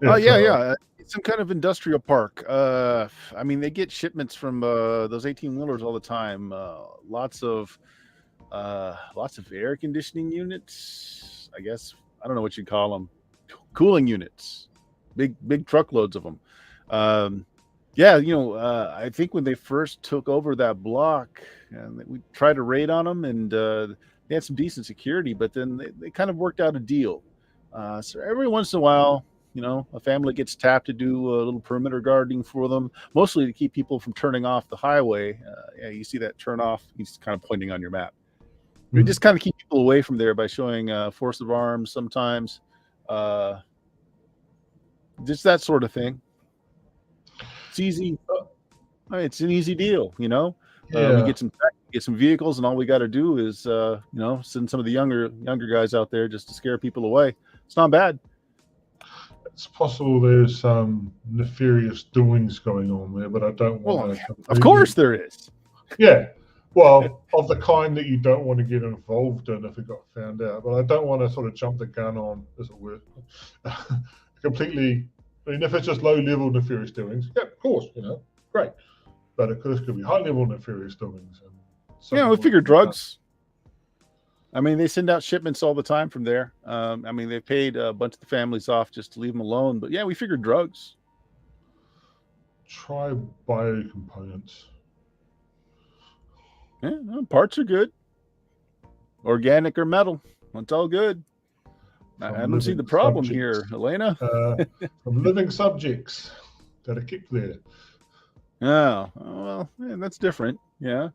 Oh yeah, so, yeah. It's some kind of industrial park. I mean, they get shipments from those 18-wheelers all the time. Lots of air conditioning units. I guess I don't know what you call them. Cooling units. Big truckloads of them. Yeah, I think when they first took over that block, and we tried to raid on them, and they had some decent security, but then they kind of worked out a deal. So every once in a while, a family gets tapped to do a little perimeter guarding for them, mostly to keep people from turning off the highway. Yeah, you see that turn off. He's kind of pointing on your map. We just kind of keep people away from there by showing force of arms sometimes. Just that sort of thing. It's easy. It's an easy deal, yeah. We get some vehicles, and all we got to do is, send some of the younger guys out there just to scare people away. It's not bad. It's possible there's some nefarious doings going on there, but I don't want to. Of course there is. Yeah. Well, of the kind that you don't want to get involved in if it got found out. But I don't want to sort of jump the gun on, as it were, completely. I mean, if it's just low-level nefarious doings, yeah, of course, great. But it could be high-level nefarious doings. And we figure drugs. I mean, they send out shipments all the time from there. I mean, they paid a bunch of the families off just to leave them alone. But yeah, we figured drugs. Try biocomponents. Yeah, parts are good. Organic or metal. It's all good. I don't see the problem here, Elena. From living subjects that are kept there. Oh, well, that's different. Yeah.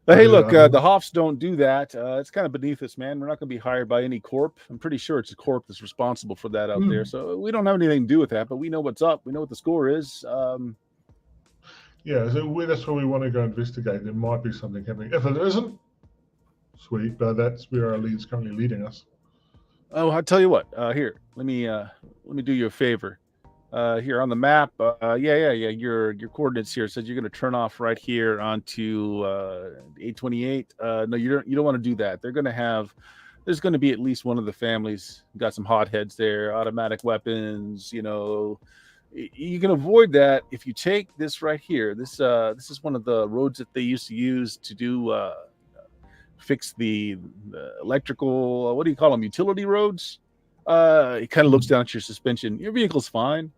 But hey, look, the Hoffs don't do that. It's kind of beneath us, man. We're not going to be hired by any corp. I'm pretty sure it's a corp that's responsible for that out there. So we don't have anything to do with that, but we know what's up. We know what the score is. Yeah, so that's where we want to go investigate. There might be something happening. If it isn't, sweet, but that's where our lead's currently leading us. Oh, I'll tell you what. Here, let me do you a favor. Here on the map, your coordinates here says you're going to turn off right here onto 828. No, you don't want to do that. There's going to be at least one of the families got some hotheads there, automatic weapons. You can avoid that if you take this right here. This is one of the roads that they used to use to do fix the electrical. What do you call them? Utility roads. It kind of looks down at your suspension. Your vehicle's fine.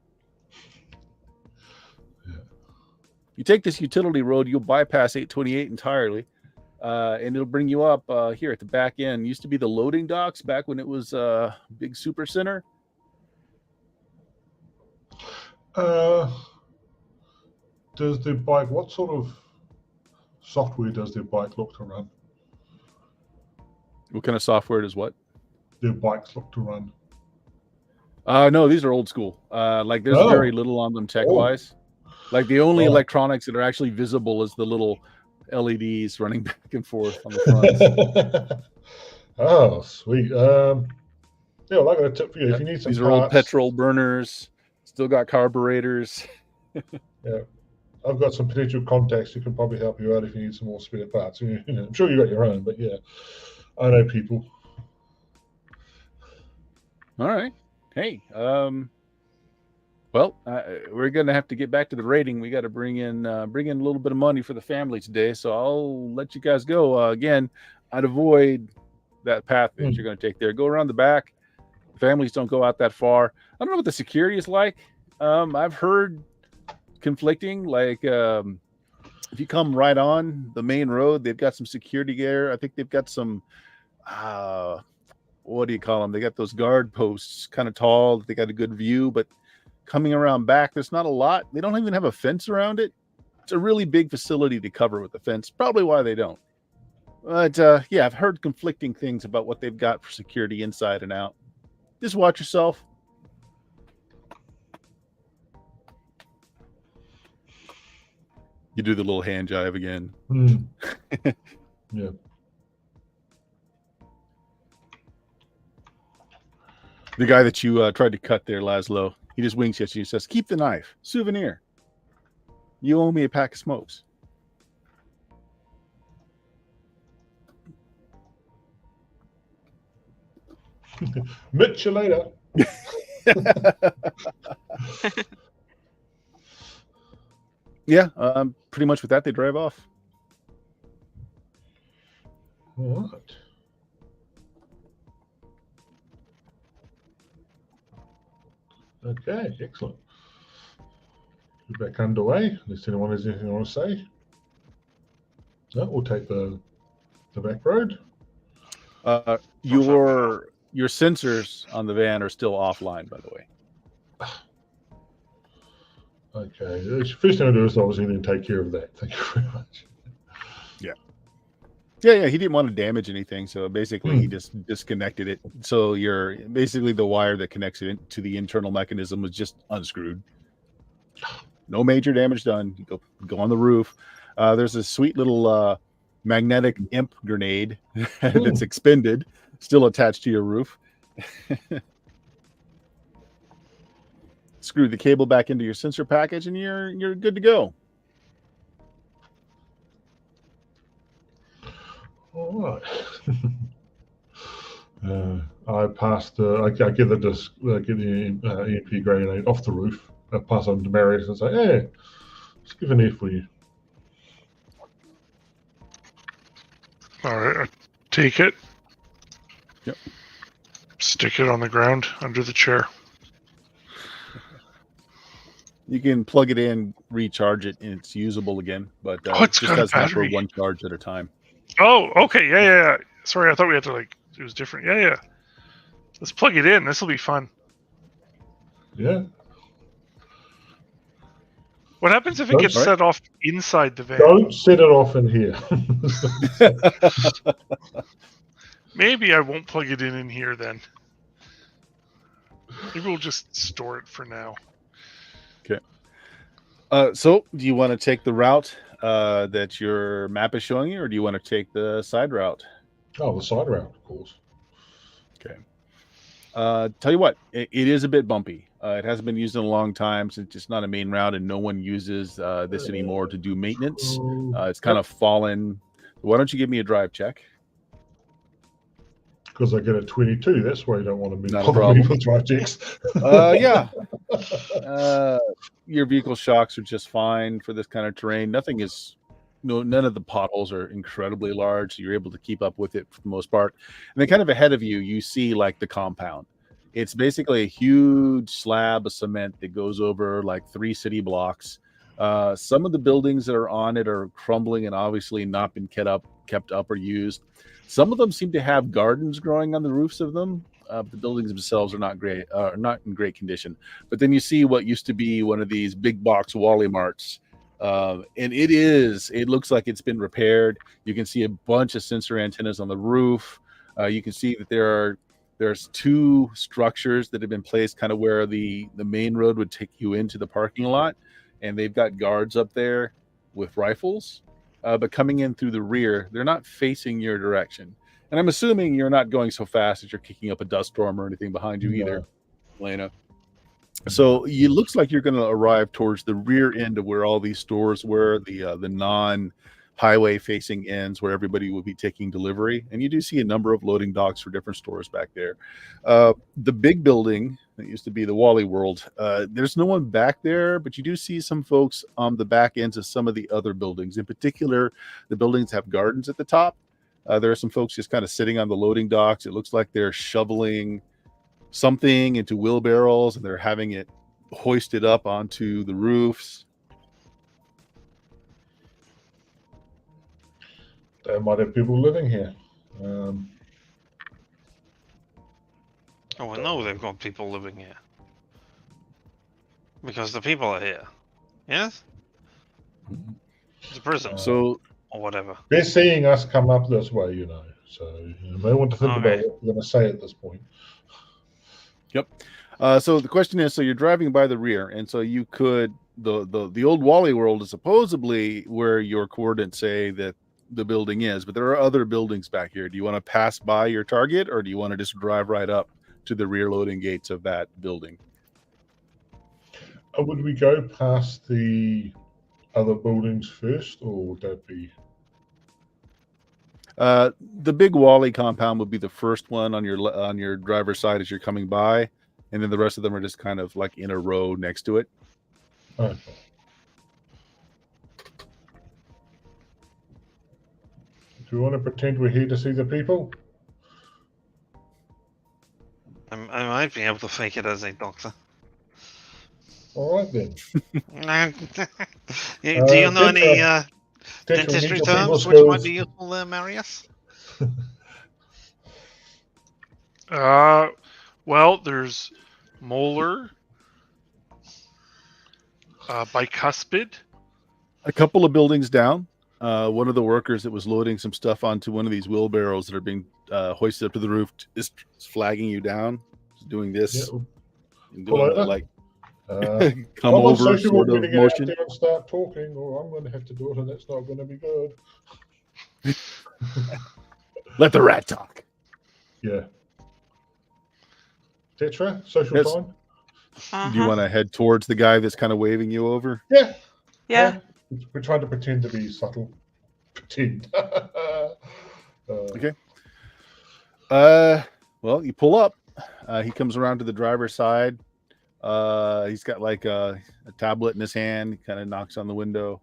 You take this utility road, you'll bypass 828 entirely, and it'll bring you up here at the back end. It used to be the loading docks back when it was a big super center. Does the bike? What sort of software does their bike look to run? What kind of software does what? Their bikes look to run. No, these are old school. Like there's very little on them tech wise. Like the only electronics that are actually visible is the little LEDs running back and forth on the front. Oh, sweet. Yeah, well, I got a tip for you. If you need some these are old petrol burners, still got carburetors. Yeah, I've got some potential contacts who can probably help you out if you need some more spare parts. I'm sure you got your own, but yeah, I know people. All right. Hey, well, we're going to have to get back to the rating. We got to bring in a little bit of money for the family today. So I'll let you guys go. Again, I'd avoid that path that you're going to take there. Go around the back. Families don't go out that far. I don't know what the security is like. I've heard conflicting. Like if you come right on the main road, they've got some security there. I think they've got some what do you call them? They got those guard posts, kind of tall. They got a good view, but coming around back, there's not a lot. They don't even have a fence around it. It's a really big facility to cover with a fence. Probably why they don't. But yeah, I've heard conflicting things about what they've got for security inside and out. Just watch yourself. You do the little hand jive again. Yeah. The guy that you tried to cut there, Laszlo, he just winks at you and says, "Keep the knife. Souvenir." You owe me a pack of smokes. Mitch, you later. Yeah, pretty much with that, they drive off. All right. Okay, excellent. We're back underway. Unless anyone has anything they want to say. No, we'll take the back road. Your sensors on the van are still offline, by the way. Okay, the first thing I do is obviously then take care of that. Thank you very much. Yeah, he didn't want to damage anything, so basically he just disconnected it. So you're basically the wire that connects it to the internal mechanism was just unscrewed. No major damage done. You go on the roof. There's a sweet little magnetic imp grenade that's expended, still attached to your roof. Screw the cable back into your sensor package, and you're good to go. All right. I passed. I get the disc. Get the EMP grenade off the roof. I pass on to Marius and say, "Hey, let's give an ear for you." All right, I take it. Yep. Stick it on the ground under the chair. You can plug it in, recharge it, and it's usable again. But It's just got a has enough for battery. one charge at a time. Oh, okay. Yeah. Sorry, I thought we had to it was different. Yeah. Let's plug it in. This will be fun. Yeah. What happens if it gets Right. set off inside the van? Don't set it off in here. Maybe I won't plug it in here then. Maybe we'll just store it for now. So do you want to take the route that your map is showing you, or do you want to take the side route? Oh, the side route, of course. Okay. Tell you what, it is a bit bumpy. It hasn't been used in a long time since it's just not a main route, and no one uses this anymore to do maintenance. It's kind of fallen. Why don't you give me a drive check? Because I get a 22. That's why you don't want to move. Not a problem. With drive checks. Yeah. Your vehicle shocks are just fine for this kind of terrain. None of the potholes are incredibly large, so you're able to keep up with it for the most part. And then kind of ahead of you, you see like the compound. It's basically a huge slab of cement that goes over like 3 city blocks. Some of the buildings that are on it are crumbling and obviously not been kept up or used. Some of them seem to have gardens growing on the roofs of them. The buildings themselves are not in great condition. But then you see what used to be one of these big box Wally Marts. And it looks like it's been repaired. You can see a bunch of sensor antennas on the roof. You can see that there's 2 structures that have been placed kind of where the main road would take you into the parking lot. And they've got guards up there with rifles. But coming in through the rear, they're not facing your direction. And I'm assuming you're not going so fast that you're kicking up a dust storm or anything behind you either, Elena. So it looks like you're going to arrive towards the rear end of where all these stores were, the non-highway facing ends where everybody will be taking delivery. And you do see a number of loading docks for different stores back there. The big building that used to be the Wally World, there's no one back there, but you do see some folks on the back ends of some of the other buildings. In particular, the buildings have gardens at the top. There are some folks just kind of sitting on the loading docks. It looks like they're shoveling something into wheelbarrows and they're having it hoisted up onto the roofs. There might have people living here. Oh, I know they've got people living here. Because the people are here. Yes? It's a prison. Or whatever. They're seeing us come up this way, So you may want to think about what you're going to say at this point. Yep. So the question is, so you're driving by the rear, and so you could the old Wally World is supposedly where your coordinates say that the building is, but there are other buildings back here. Do you want to pass by your target, or do you want to just drive right up to the rear loading gates of that building? Would we go past the other buildings first, or would that be? The big Wally compound would be the first one on your driver's side as you're coming by, and then the rest of them are just kind of like in a row next to it. Okay. Do we want to pretend we're here to see the people? I might be able to fake it as a doctor. All right then. Do you know any dentistry terms which might be useful there, Marius? Well, there's molar, bicuspid. A couple of buildings down, one of the workers that was loading some stuff onto one of these wheelbarrows that are being hoisted up to the roof is flagging you down, doing this, and doing the, like come over sort of motion. Out there and start talking, or I'm going to have to do it, and that's not going to be good. Let the rat talk. Yeah. Tetra, social time. Do you want to head towards the guy that's kind of waving you over? Yeah. Yeah. We're trying to pretend to be subtle. Pretend. Okay. Well, you pull up. He comes around to the driver's side. He's got like a tablet in his hand. He kind of knocks on the window.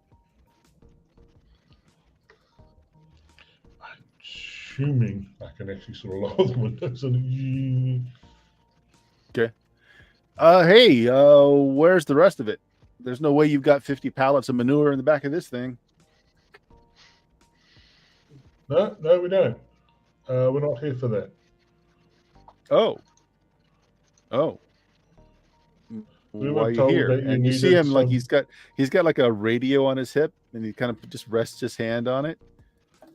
I'm assuming I can actually sort of lower the windows. Okay. Hey, where's the rest of it? There's no way you've got 50 pallets of manure in the back of this thing. No, we don't. We're not here for that. Oh. We Why are you here? And you see him like he's got like a radio on his hip, and he kind of just rests his hand on it.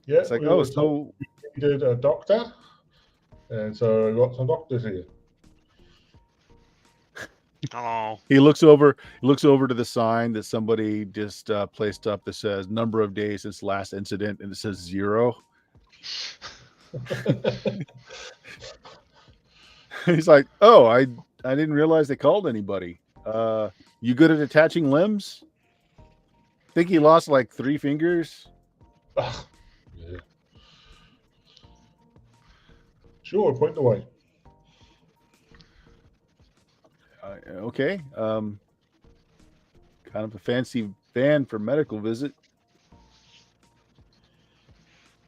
Yeah, it's like, so we needed a doctor, and so we got some doctors here. Oh. He looks over to the sign that somebody just placed up that says number of days since last incident, and it says 0. He's like, oh, I didn't realize they called anybody. You good at attaching limbs? Think he lost like 3 fingers? Yeah. Sure, point the way. Okay. Kind of a fancy van for medical visit.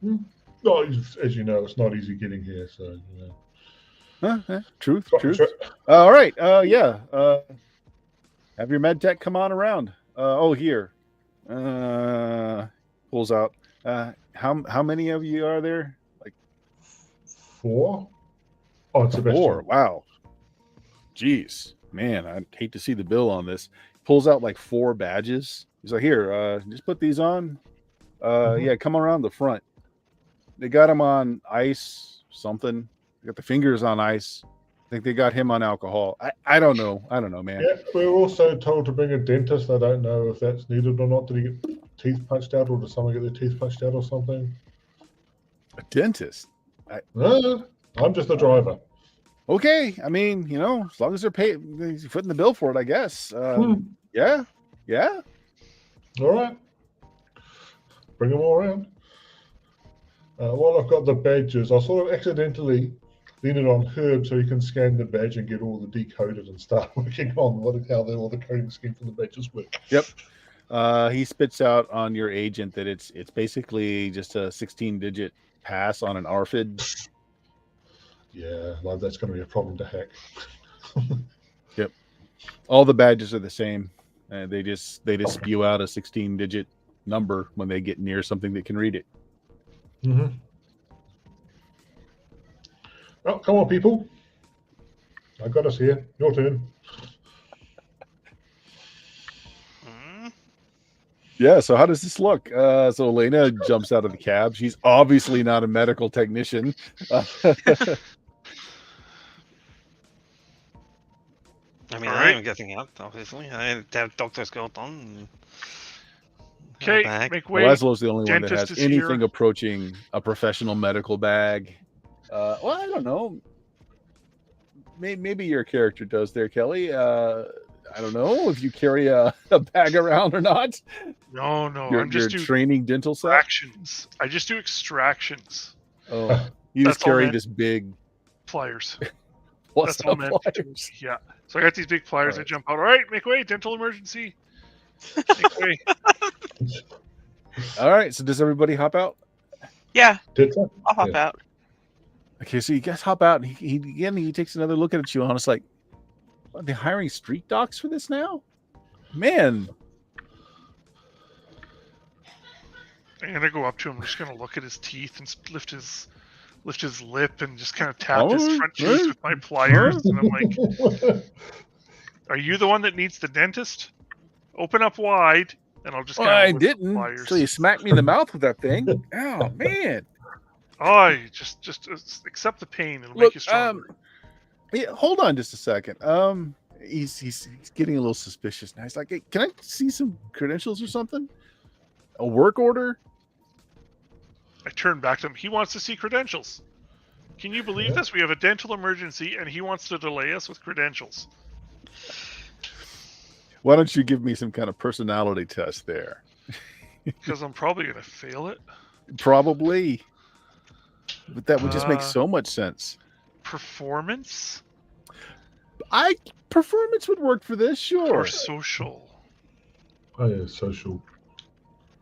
No, as you know, it's not easy getting here, so you know. Truth. All right. Yeah. Have your med tech come on around. Here. Pulls out. How many of you are there? Like 4. Oh, it's Sebastian. 4. Wow. Jeez, man, I'd hate to see the bill on this. Pulls out like 4 badges. He's like, here, just put these on. Yeah, come around the front. They got him on ice, something. They got the fingers on ice. I think they got him on alcohol. I don't know. Man. Yeah, we're also told to bring a dentist. I don't know if that's needed or not. Did he get teeth punched out, or did someone get their teeth punched out or something? A dentist? I'm just the driver. Okay, I mean, as long as they're footing the bill for it, I guess. Yeah. All right. Bring them all around. While I've got the badges, I'll sort of accidentally lean it on Herb so he can scan the badge and get all the decoded and start working on how all the coding scheme for the badges work. Yep. He spits out on your agent that it's basically just a 16-digit pass on an ARFID. Yeah, well, that's going to be a problem to hack. Yep. All the badges are the same. They just spew out a 16-digit number when they get near something that can read it. Mm-hmm. Well, come on, people. I got us here. Your turn. Yeah, so how does this look? So Elena jumps out of the cab. She's obviously not a medical technician. I mean, I am getting out, obviously. I have doctor's coat on. Okay, make way. Laszlo's the only one that Dentist has is anything here. approaching a professional medical bag. Well, I don't know. Maybe your character does there, Kelly. I don't know if you carry a bag around or not. No, Your I'm just doing training dental set. extractions. I just do extractions. Oh, you just That's all carry meant. this big. Pliers. What's That's all up, meant to do. pliers? Yeah. So I got these big pliers. I Alright. jump out. All right, make way. Dental emergency. Make way. All right. So does everybody hop out? Yeah, Did that? I'll hop Yeah. out. Okay, so you guys hop out, and he takes another look at you, and it's like, what, they're hiring street docs for this now? Man, I'm gonna go up to him. I'm just gonna look at his teeth and lift his lip and just kind of tap his front tooth with my pliers. And I'm like, "Are you the one that needs the dentist? Open up wide." And I'll just well, kind I of lift the didn't. pliers. So you smacked me in the mouth with that thing. Oh man! Oh, you just accept the pain. It'll make Look, you stronger. yeah, hold on just a second. He's getting a little suspicious now. He's like, hey, can I see some credentials or something? A work order? I turn back to him. He wants to see credentials. Can you believe this? We have a dental emergency, and he wants to delay us with credentials. Why don't you give me some kind of personality test there? Because I'm probably going to fail it. Probably. But that would just make Uh, so much sense. Performance Performance would work for this, sure. or social? Oh yeah, social.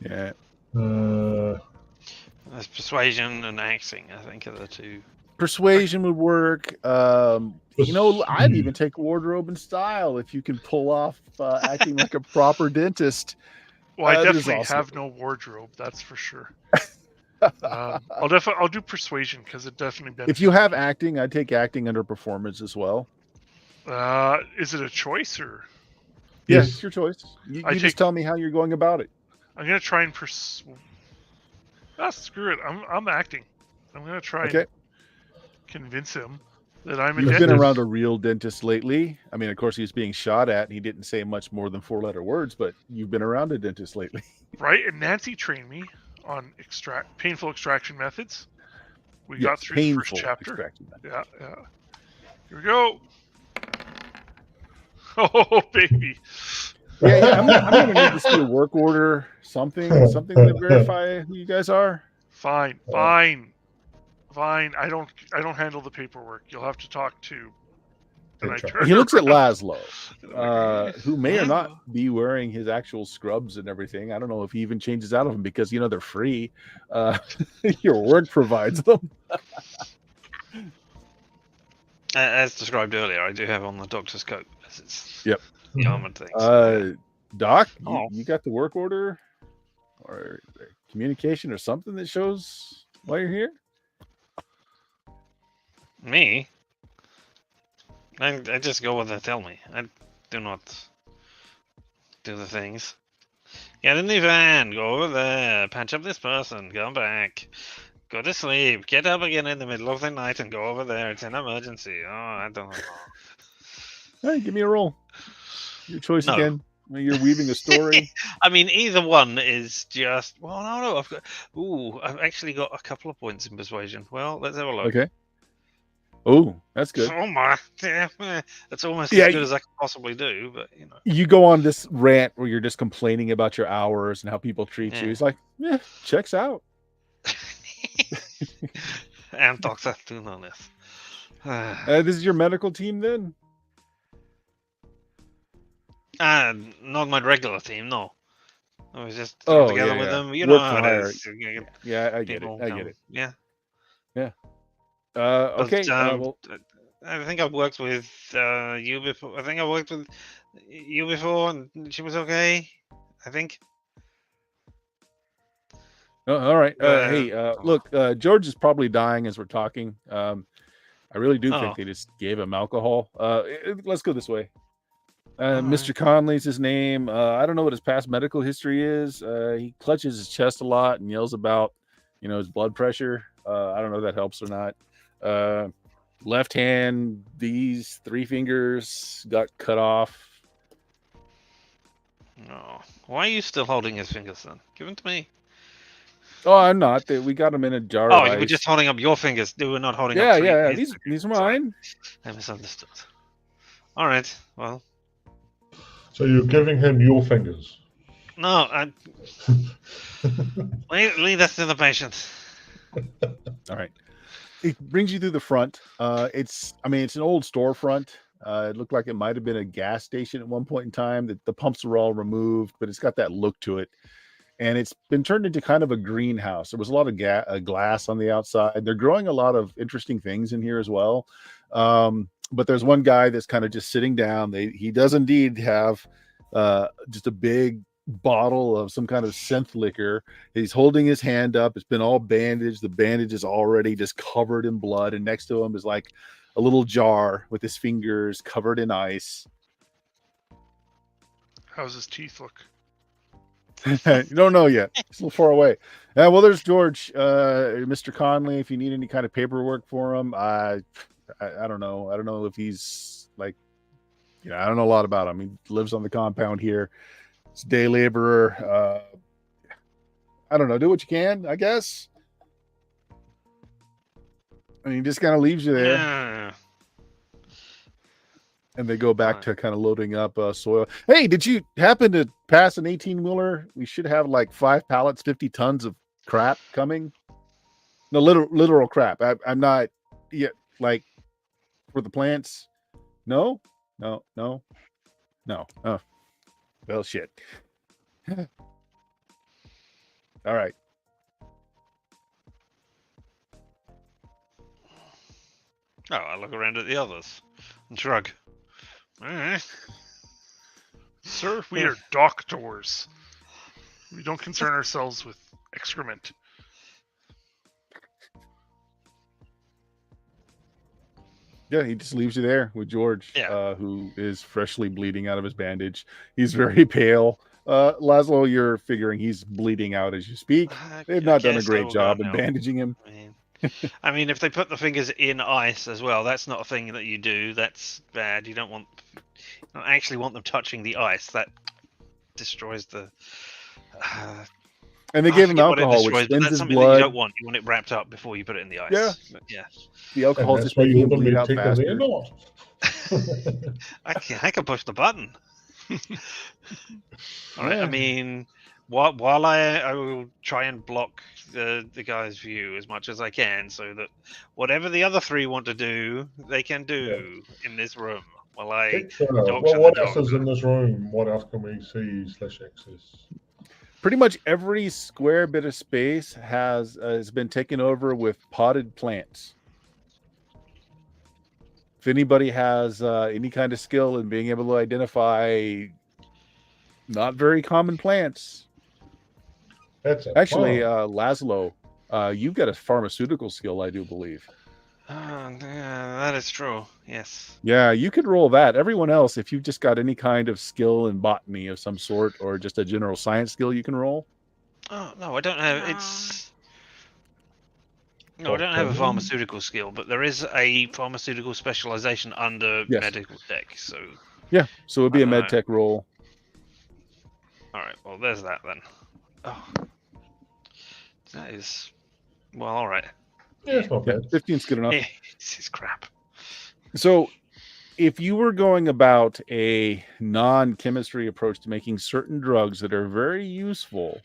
Yeah. There's persuasion and acting, I think, are the two. Persuasion would work. I'd even take wardrobe and style if you can pull off acting like a proper dentist. Well, I That is definitely awesome. have no wardrobe. That's for sure. I'll do persuasion because it definitely benefits. If you have acting, I'd take acting under performance as well. Is it a choice or? Yeah, Yes. it's your choice. You I just take- tell me how you're going about it. I'm gonna try and screw it. I'm acting. I'm gonna try Okay. and convince him that I'm a You've dentist. been around a real dentist lately. I mean, of course, he's being shot at, and he didn't say much more than 4-letter words, but you've been around a dentist lately. Right? And Nancy trained me on painful extraction methods. We got Yes, through the first painful chapter. extraction. Yeah. Here we go. Oh, baby. Yeah, I'm gonna need to see a work order, something to verify who you guys are. Fine. I don't handle the paperwork. You'll have to talk to. And I Okay. turn He looks at around. Laszlo, who may or not be wearing his actual scrubs and everything. I don't know if he even changes out of them because they're free. Your work provides them. As described earlier, I do have on the doctor's coat. It's Yep. the armored things. Doc, Oh. you got the work order or communication or something that shows why you're here? Me? I just go where they tell me. I do not do the things. Get in the van, go over there, patch up this person, come back. Go to sleep, get up again in the middle of the night and go over there. It's an emergency. Oh, I don't know. Hey, give me a roll. Your choice No. again. You're weaving a story. I mean, either one is just. Well, no. I've actually got a couple of points in persuasion. Well, let's have a look. Okay. Oh, that's good. Oh my! That's almost Yeah, as good as I could possibly do. But You go on this rant where you're just complaining about your hours and how people treat you. Yeah. He's like, yeah, checks out. and Doctor Tunonis. This is your medical team then? Not my regular team, no. I was just Oh, together yeah, with yeah. them. You Work know for how hire. it is. You get Yeah, I get it. people I come- get it. Yeah. Okay. But, Well, I think I've worked with you before. I think I worked with you before, and she was okay. I think. all right. Hey, look, George is probably dying as we're talking. I really do Oh. think they just gave him alcohol. Let's go this way. All Mr. Conley's his name. I don't know what his past medical history is. He clutches his chest a lot and yells about, his blood pressure. I don't know if that helps or not. Left hand, these 3 fingers got cut off. No. Why are you still holding his fingers then? Give them to me. Oh, I'm not. We got him in a jar. Oh, of you were ice. just holding up your fingers. You were not holding Yeah, up. yeah. his These are Sorry. mine. I misunderstood. All right. Well, So you're giving him your fingers. No, leave that to the patient. All right. It brings you through the front. It's an old storefront. It looked like it might have been a gas station at one point in time. The pumps were all removed, but it's got that look to it. And it's been turned into kind of a greenhouse. There was a lot of glass on the outside. They're growing a lot of interesting things in here as well. But there's one guy that's kind of just sitting down. He does indeed have just a big bottle of some kind of synth liquor. He's holding his hand up. It's been all bandaged. The bandage is already just covered in blood. And next to him is like a little jar with his fingers covered in ice. How's his teeth look? You don't know yet. It's a little far away. Well, there's George, Mr. Conley. If you need any kind of paperwork for him, I don't know. I don't know if he's like, I don't know a lot about him. He lives on the compound here. He's a day laborer. I don't know. Do what you can, I guess. He just kind of leaves you there. Yeah. And they go back to kind of loading up soil. Hey, did you happen to pass an 18-wheeler? We should have like 5 pallets, 50 tons of crap coming. No, literal crap. I'm not yet like for the plants. No. Oh, well, shit. All right. Oh, I look around at the others and shrug. Sir, we are doctors. We don't concern ourselves with excrement. Yeah, he just leaves you there with George, Yeah. Who is freshly bleeding out of his bandage. He's very pale. Laszlo, you're figuring he's bleeding out as you speak. They've not done a great job in bandaging him. I mean, if they put the fingers in ice as well, that's not a thing that you do. That's bad. You don't actually want them touching the ice. That destroys the. And they gave him alcohol, which thins his something blood. that you don't want. You want it wrapped up before you put it in the ice. Yeah. But yeah. The alcohol And just that's why making you him want bleed to out take them faster. or not. I can push the button. All right. Yeah. I mean, while I will try and block the guy's view as much as I can, so that whatever the other 3 want to do, they can do in this room. While I What else is in this room? What else can we see / access? Pretty much every square bit of space has been taken over with potted plants. If anybody has any kind of skill in being able to identify not very common plants, That's actually, Laszlo, you've got a pharmaceutical skill, I do believe. Yeah, that is true. Yes. Yeah, you could roll that. Everyone else, if you've just got any kind of skill in botany of some sort or just a general science skill, you can roll. Oh no, I don't have. I don't have a pharmaceutical skill, but there is a pharmaceutical specialization under medical tech. So yeah, so it'd be a med tech roll. All right. Well, there's that then. Oh, that is all right. Yeah, it's not bad. 15's good enough. This is crap. So, if you were going about a non-chemistry approach to making certain drugs that are very useful,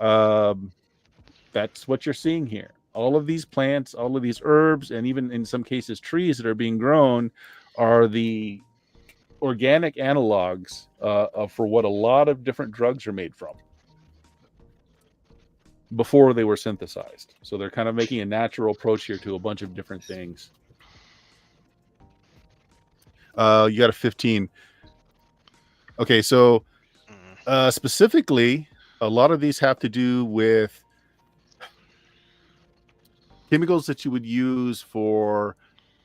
that's what you're seeing here. All of these plants, all of these herbs, and even in some cases trees that are being grown are the organic analogs for what a lot of different drugs are made from before they were synthesized. So they're kind of making a natural approach here to a bunch of different things. You got a 15. Okay, so specifically, a lot of these have to do with chemicals that you would use for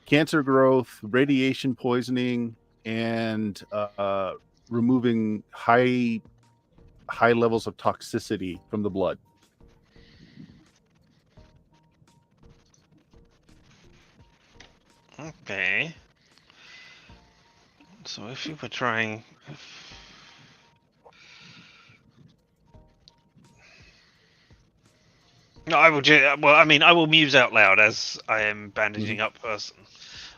cancer growth, radiation poisoning, and removing high levels of toxicity from the blood. Okay. So if you were trying... No, I will. Well, I mean, I will muse out loud as I am bandaging up person.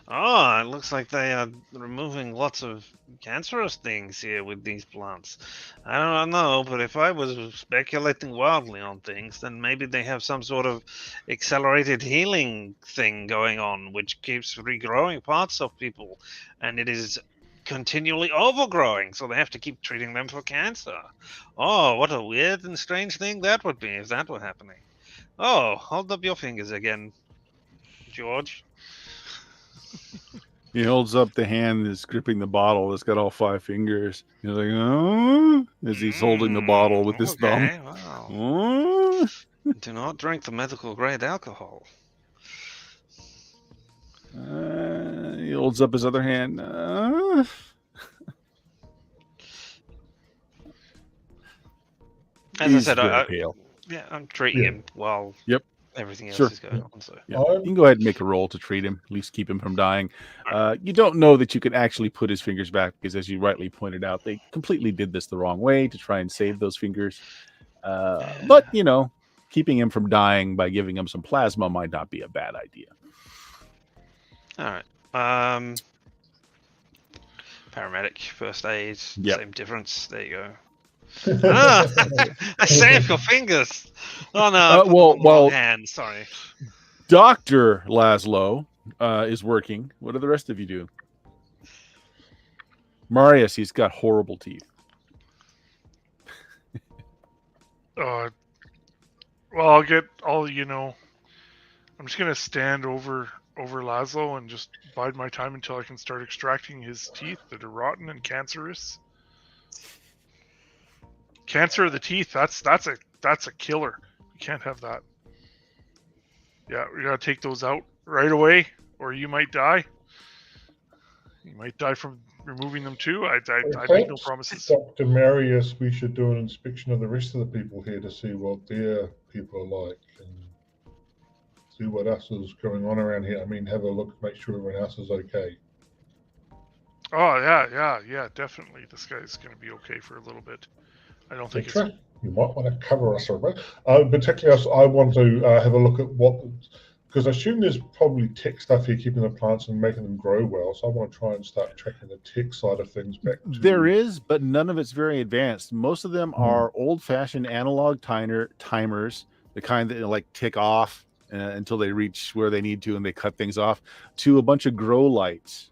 Oh, it looks like they are removing lots of cancerous things here with these plants. I don't know, but if I was speculating wildly on things, then maybe they have some sort of accelerated healing thing going on, which keeps regrowing parts of people, and it is continually overgrowing, so they have to keep treating them for cancer. Oh, what a weird and strange thing that would be if that were happening. Oh, hold up your fingers again, George. He holds up the hand that's gripping the bottle that's got all 5 fingers. He's like, oh, as he's holding the bottle with his thumb. Okay, wow. Oh. Do not drink the medical grade alcohol. He holds up his other hand. As I He's said, very pale. yeah, I'm treating Yeah. him while Yep. everything else Sure. is going on. So Yeah. You can go ahead and make a roll to treat him, at least keep him from dying. You don't know that you can actually put his fingers back because, as you rightly pointed out, they completely did this the wrong way to try and save those fingers. But, keeping him from dying by giving him some plasma might not be a bad idea. all right. Paramedic, first aid, Yep. same difference. There you go. I saved your fingers. Oh no, I put them on the wrong hand. Sorry. Dr. Laszlo is working. What do the rest of you do? Marius, he's got horrible teeth. Well, I'm just gonna stand over Laszlo and just bide my time until I can start extracting his teeth that are rotten and cancerous. Cancer of the teeth, that's a killer. You can't have that. Yeah, we gotta take those out right away, or you might die. You might die from removing them too. I make no promises. Dr. Marius, we should do an inspection of the rest of the people here to see what their people are like and see what else is going on around here. I mean, have a look, make sure everyone else is okay. Oh yeah, definitely. This guy's gonna be okay for a little bit. I don't think Petra, you might want to cover us a bit. Particularly, I want to have a look at because I assume there's probably tech stuff here keeping the plants and making them grow well. So I want to try and start tracking the tech side of things back. There is, but none of it's very advanced. Most of them are old-fashioned analog timers, the kind that tick off until they reach where they need to and they cut things off, to a bunch of grow lights.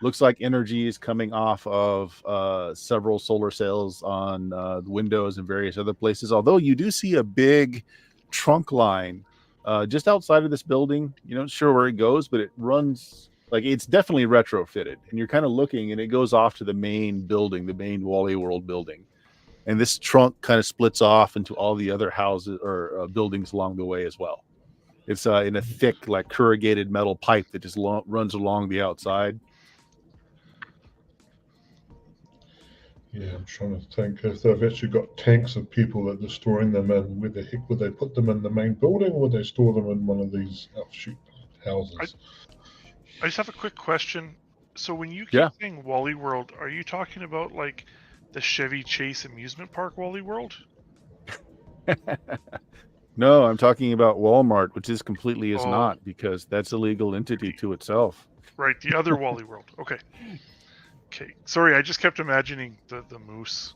Looks like energy is coming off of several solar cells on the windows and various other places. Although you do see a big trunk line just outside of this building. You're not sure where it goes, but it runs it's definitely retrofitted. And you're kind of looking, and it goes off to the main building, the main Wally World building. And this trunk kind of splits off into all the other houses or buildings along the way as well. It's in a thick, corrugated metal pipe that just runs along the outside. Yeah, I'm trying to think if they've actually got tanks of people that they're storing them in. Where the heck would they put them in the main building, or would they store them in one of these offshoot houses? I just have a quick question. So when you keep saying Wally World, are you talking about the Chevy Chase amusement park Wally World? No, I'm talking about Walmart, which is completely is not, because that's a legal entity to itself. Right, the other Wally World. Okay. Sorry, I just kept imagining the moose.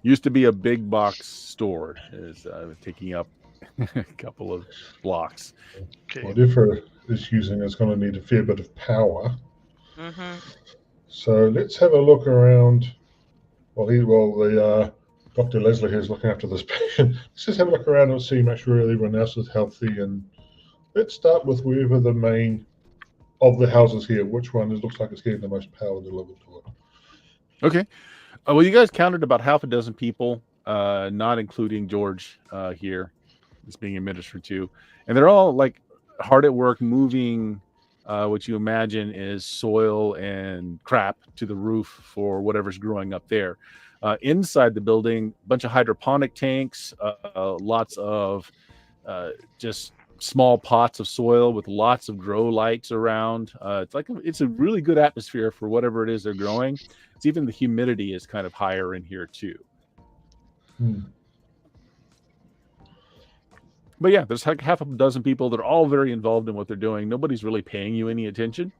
Used to be a big box store, is taking up a couple of blocks. Okay. Whatever is using is going to need a fair bit of power. Mm-hmm. So let's have a look around. Dr. Leslie here is looking after this patient. Let's just have a look around and see, make sure everyone else is healthy. And let's start with wherever the main of the houses here, which one looks like it's getting the most power delivered to it. Okay. Well, you guys counted about half a dozen people, not including George here. It's being administered to. And they're all hard at work moving what you imagine is soil and crap to the roof for whatever's growing up there. Inside the building, a bunch of hydroponic tanks, lots of just small pots of soil with lots of grow lights around. It's a really good atmosphere for whatever it is they're growing. It's even the humidity is kind of higher in here too. But yeah, there's like half a dozen people that are all very involved in what they're doing. Nobody's really paying you any attention.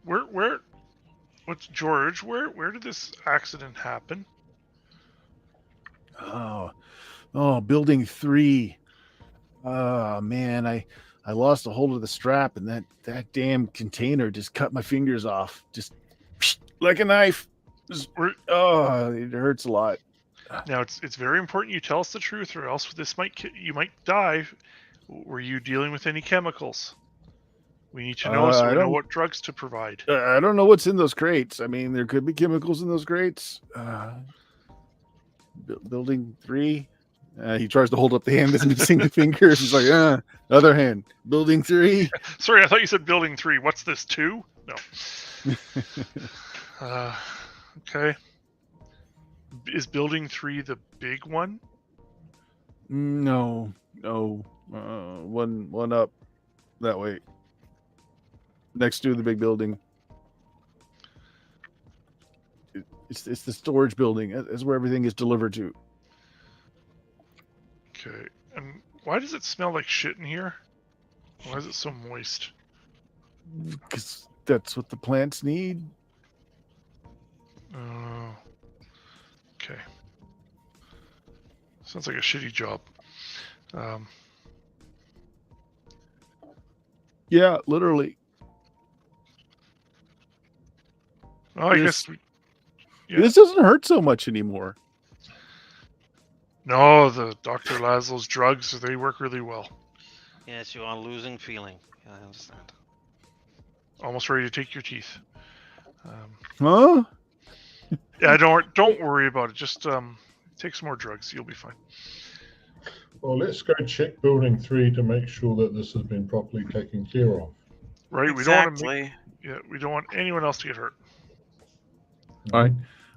What's George? Where did this accident happen? Oh, building 3. Oh man, I lost a hold of the strap, and that damn container just cut my fingers off, just like a knife. It hurts a lot. Now it's very important you tell us the truth, or else you might die. Were you dealing with any chemicals? We need to know so we know what drugs to provide. I don't know what's in those crates. I mean, there could be chemicals in those crates. Building 3. He tries to hold up the hand that's missing the fingers. He's like, other hand. Building 3. Sorry, I thought you said building 3. What's this, 2? No. Okay. Is building 3 the big one? No. One up that way. Next to the big building. It's the storage building. It's where everything is delivered to. Okay. And why does it smell like shit in here? Why is it so moist? Because that's what the plants need. Oh. Okay. Sounds like a shitty job. Yeah, literally. Well, I guess. This doesn't hurt so much anymore. No, the Dr. Laszlo's drugs, they work really well. Yes, you are losing feeling. I understand. Almost ready to take your teeth. Huh? Yeah, don't worry about it. Just take some more drugs. You'll be fine. Well, let's go check building 3 to make sure that this has been properly taken care of. Right, Exactly. we don't want anyone else to get hurt. All right.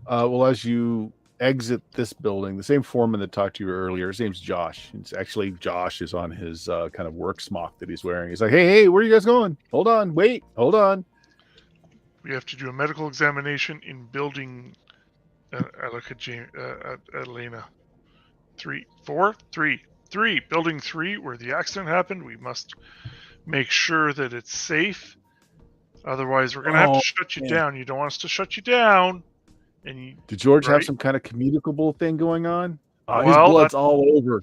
Well, as you exit this building, the same foreman that talked to you earlier, his name's Josh. It's actually Josh is on his kind of work smock that he's wearing. He's like, hey, where are you guys going? Hold on, wait, hold on. We have to do a medical examination in building. I look at Elena. 3, 4, 3, 3. Building 3, where the accident happened. We must make sure that it's safe. Otherwise, we're gonna have to shut you down. You don't want us to shut you down. And did George have some kind of communicable thing going on? Well, his blood's all over.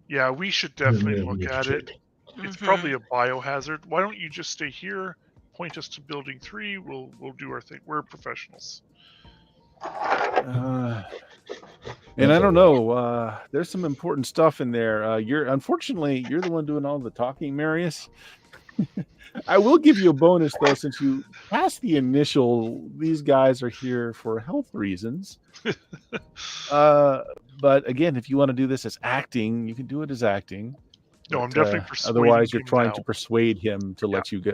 Yeah, we should definitely look at it. It's probably a biohazard. Why don't you just stay here? Point us to building 3. We'll do our thing. We're professionals. And I don't know. There's some important stuff in there. Unfortunately, you're the one doing all the talking, Marius. I will give you a bonus though, since you passed the initial. These guys are here for health reasons. But again, if you want to do this as acting, you can do it as acting. No, I'm definitely persuading. Otherwise, you're trying to persuade him to let you go.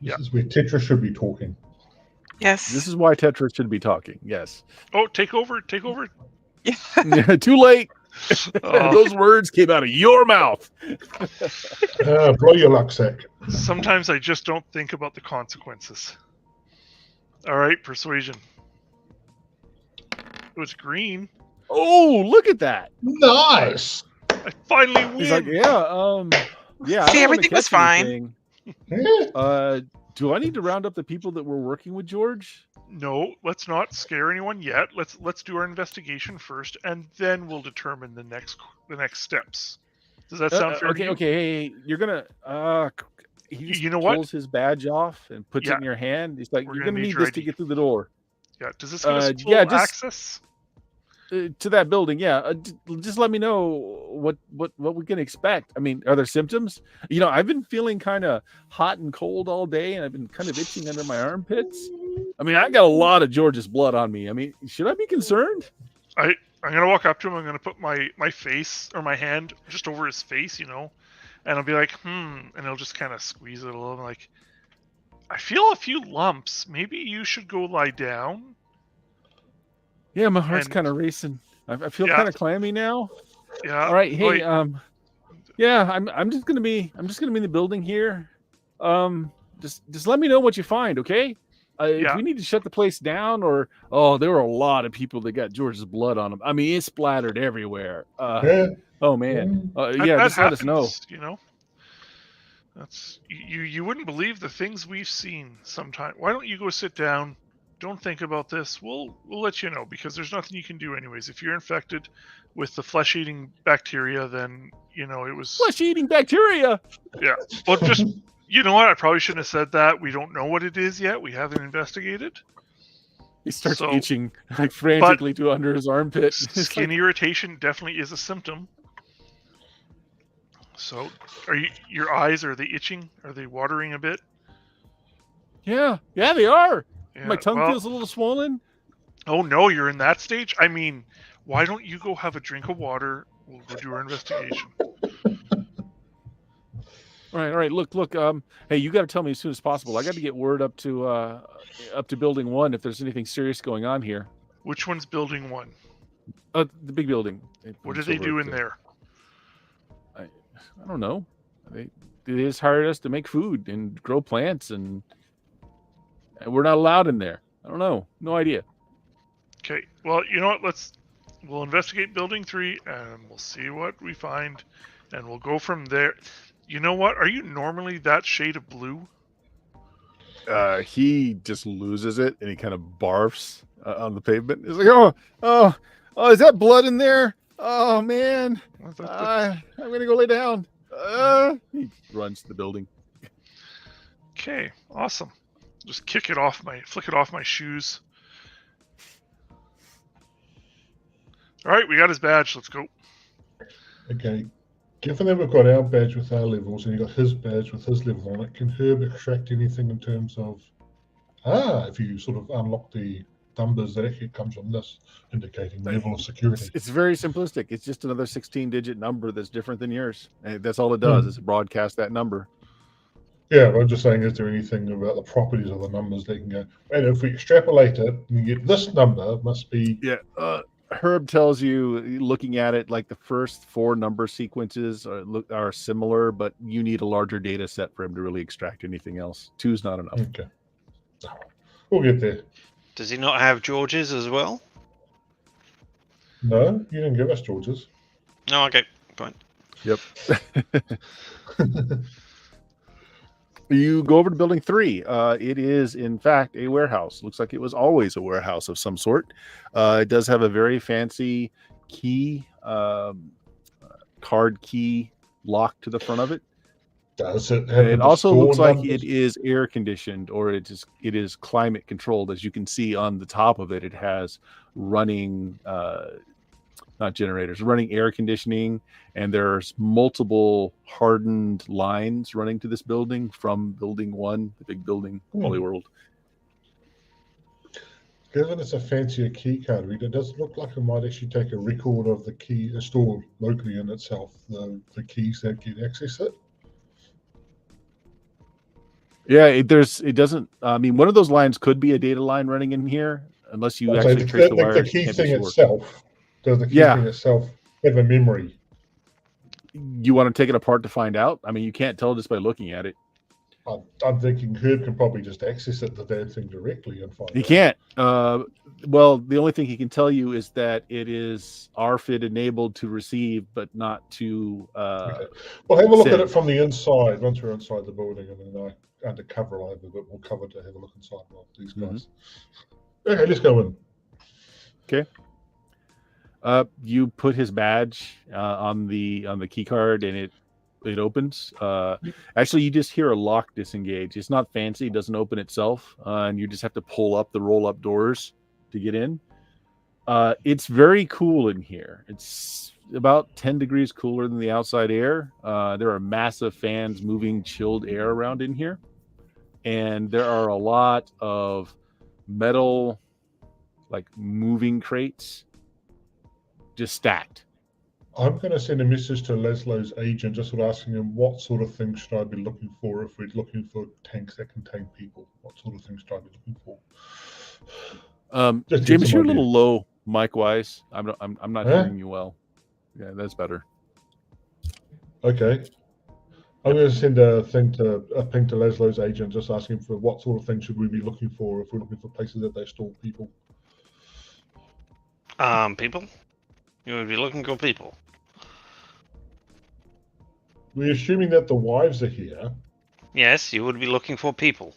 This is where Tetra should be talking. Yes. This is why Tetra should be talking. Yes. Oh, take over. Yeah. Too late. Those words came out of your mouth. Blow your luck sack. Sometimes I just don't think about the consequences. All right, persuasion. It was green. Oh, look at that. Nice. I finally win. He's like, yeah. See, everything was fine. Do I need to round up the people that were working with George? No, let's not scare anyone yet. Let's do our investigation first, and then we'll determine the next steps. Does that sound fair? Okay. Hey, you're gonna. He just pulls his badge off and puts it in your hand. He's like, "You're gonna need this to get through the door." Yeah. Does this give us full access to that building? Yeah. Just let me know what we can expect. I mean, are there symptoms? I've been feeling kind of hot and cold all day, and I've been kind of itching under my armpits. I mean, I got a lot of George's blood on me. I mean, should I be concerned? I'm gonna walk up to him. I'm gonna put my face or my hand just over his face, and I'll be like, and he'll just kind of squeeze it a little. Like, I feel a few lumps. Maybe you should go lie down. Yeah, my heart's kind of racing. I feel kind of clammy now. Yeah. All right. Hey. Yeah. I'm just gonna be in the building here. Just let me know what you find. Okay. Yeah. Do we need to shut the place down, or there were a lot of people that got George's blood on them. I mean, it splattered everywhere. Yeah. Oh man, That just let us know. happens, you know. That's you wouldn't believe the things we've seen sometimes. Why don't you go sit down? Don't think about this. We'll let you know, because there's nothing you can do anyways. If you're infected with the flesh-eating bacteria, then it was Flesh-eating bacteria. Yeah. Well, just you know what? I probably shouldn't have said that. We don't know what it is yet. We haven't investigated. He starts So- itching like frantically to under his armpit. It's Skin like, irritation definitely is a symptom. So, your eyes, are they itching? Are they watering a bit? yeah, they are. Yeah, My tongue well, feels a little swollen. Oh no, you're in that stage? I mean, why don't you go have a drink of water? We'll go do our investigation. All right. Look. Hey, you got to tell me as soon as possible. I got to get word up to building 1 if there's anything serious going on here. Which one's building 1? The big building. What do they do in there? I don't know. They just hired us to make food and grow plants, and we're not allowed in there. I don't know. No idea. Okay. Well, you know what? We'll investigate building 3 and we'll see what we find, and we'll go from there. You know what? Are you normally that shade of blue? He just loses it and he kind of barfs on the pavement. He's like, oh, is that blood in there? Oh man, I'm gonna go lay down. He runs to the building. Okay, awesome. Just flick it off my shoes. All right, we got his badge. Let's go. Okay. Given that we've got our badge with our levels and you got his badge with his level on it, can Herb extract anything in terms of if you sort of unlock the numbers that actually comes from this, indicating level of security? It's very simplistic. It's just another 16-digit number that's different than yours. And that's all it does is broadcast that number. Yeah, but I'm just saying, is there anything about the properties of the numbers that can go, and if we extrapolate it, you get this number must be... Yeah, Herb tells you, looking at it, like the first 4 number sequences are similar, but you need a larger data set for him to really extract anything else. 2's not enough. Okay. We'll get there. Does he not have George's as well? No, you didn't give us George's. No, okay, fine. Yep. You go over to building 3. It is, in fact, a warehouse. Looks like it was always a warehouse of some sort. It does have a very fancy key, card key lock to the front of it. Does it have It the also store looks like numbers? it is air conditioned, or it is climate controlled. As you can see on the top of it, it has running, not generators, running air conditioning, and there's multiple hardened lines running to this building from building 1, the big building, Holy World. Given it's a fancier key card reader, does it look like it might actually take a record of the key stored locally in itself, the keys that can access it? Yeah, it doesn't. I mean, one of those lines could be a data line running in here, unless you So actually trace the wires. the key can't be thing sure. itself, does the key thing itself have a memory? You want to take it apart to find out? I mean, you can't tell just by looking at it. I'm thinking Herb can probably just access it, the damn thing directly, and find He out. can't. Well, the only thing he can tell you is that it is RFID enabled to receive, but not to. Okay. Well, have a look at send. it from the inside once we're inside the building, and then undercover, I'll have a bit more cover to have a look inside of these guys. Okay, let's go in. Okay. You put his badge on the key card, and it opens. Actually, you just hear a lock disengage. It's not fancy. It doesn't open itself, and you just have to pull up the roll-up doors to get in. It's very cool in here. It's about 10 degrees cooler than the outside air. There are massive fans moving chilled air around in here, and there are a lot of metal, like moving crates, just stacked. I'm going to send a message to Laszlo's agent, just sort of asking him what sort of things should I be looking for if we're looking for tanks that contain people. What sort of things should I be looking for? James, you're a little low mic wise. I'm not Huh? hearing you well. Yeah, that's better. Okay. I'm going to send a ping to Laszlo's agent, just asking for what sort of things should we be looking for if we're looking for places that they store people. People? You would be looking for people. We're assuming that the wives are here. Yes, you would be looking for people.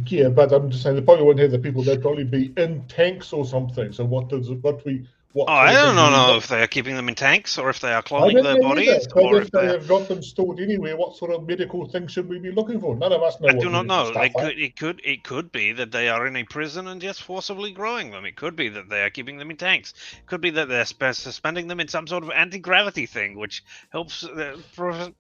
Yeah, but I'm just saying they probably wouldn't have the people. They'd probably be in tanks or something. So what Oh, I don't know if they are keeping them in tanks or if they are cloning their bodies, But or if they have got them stored anywhere, what sort of medical things should we be looking for? None of us know. I what do not medical know. stuff are. It could be that they are in a prison and just forcibly growing them. It could be that they are keeping them in tanks. It could be that they're suspending them in some sort of anti-gravity thing, which helps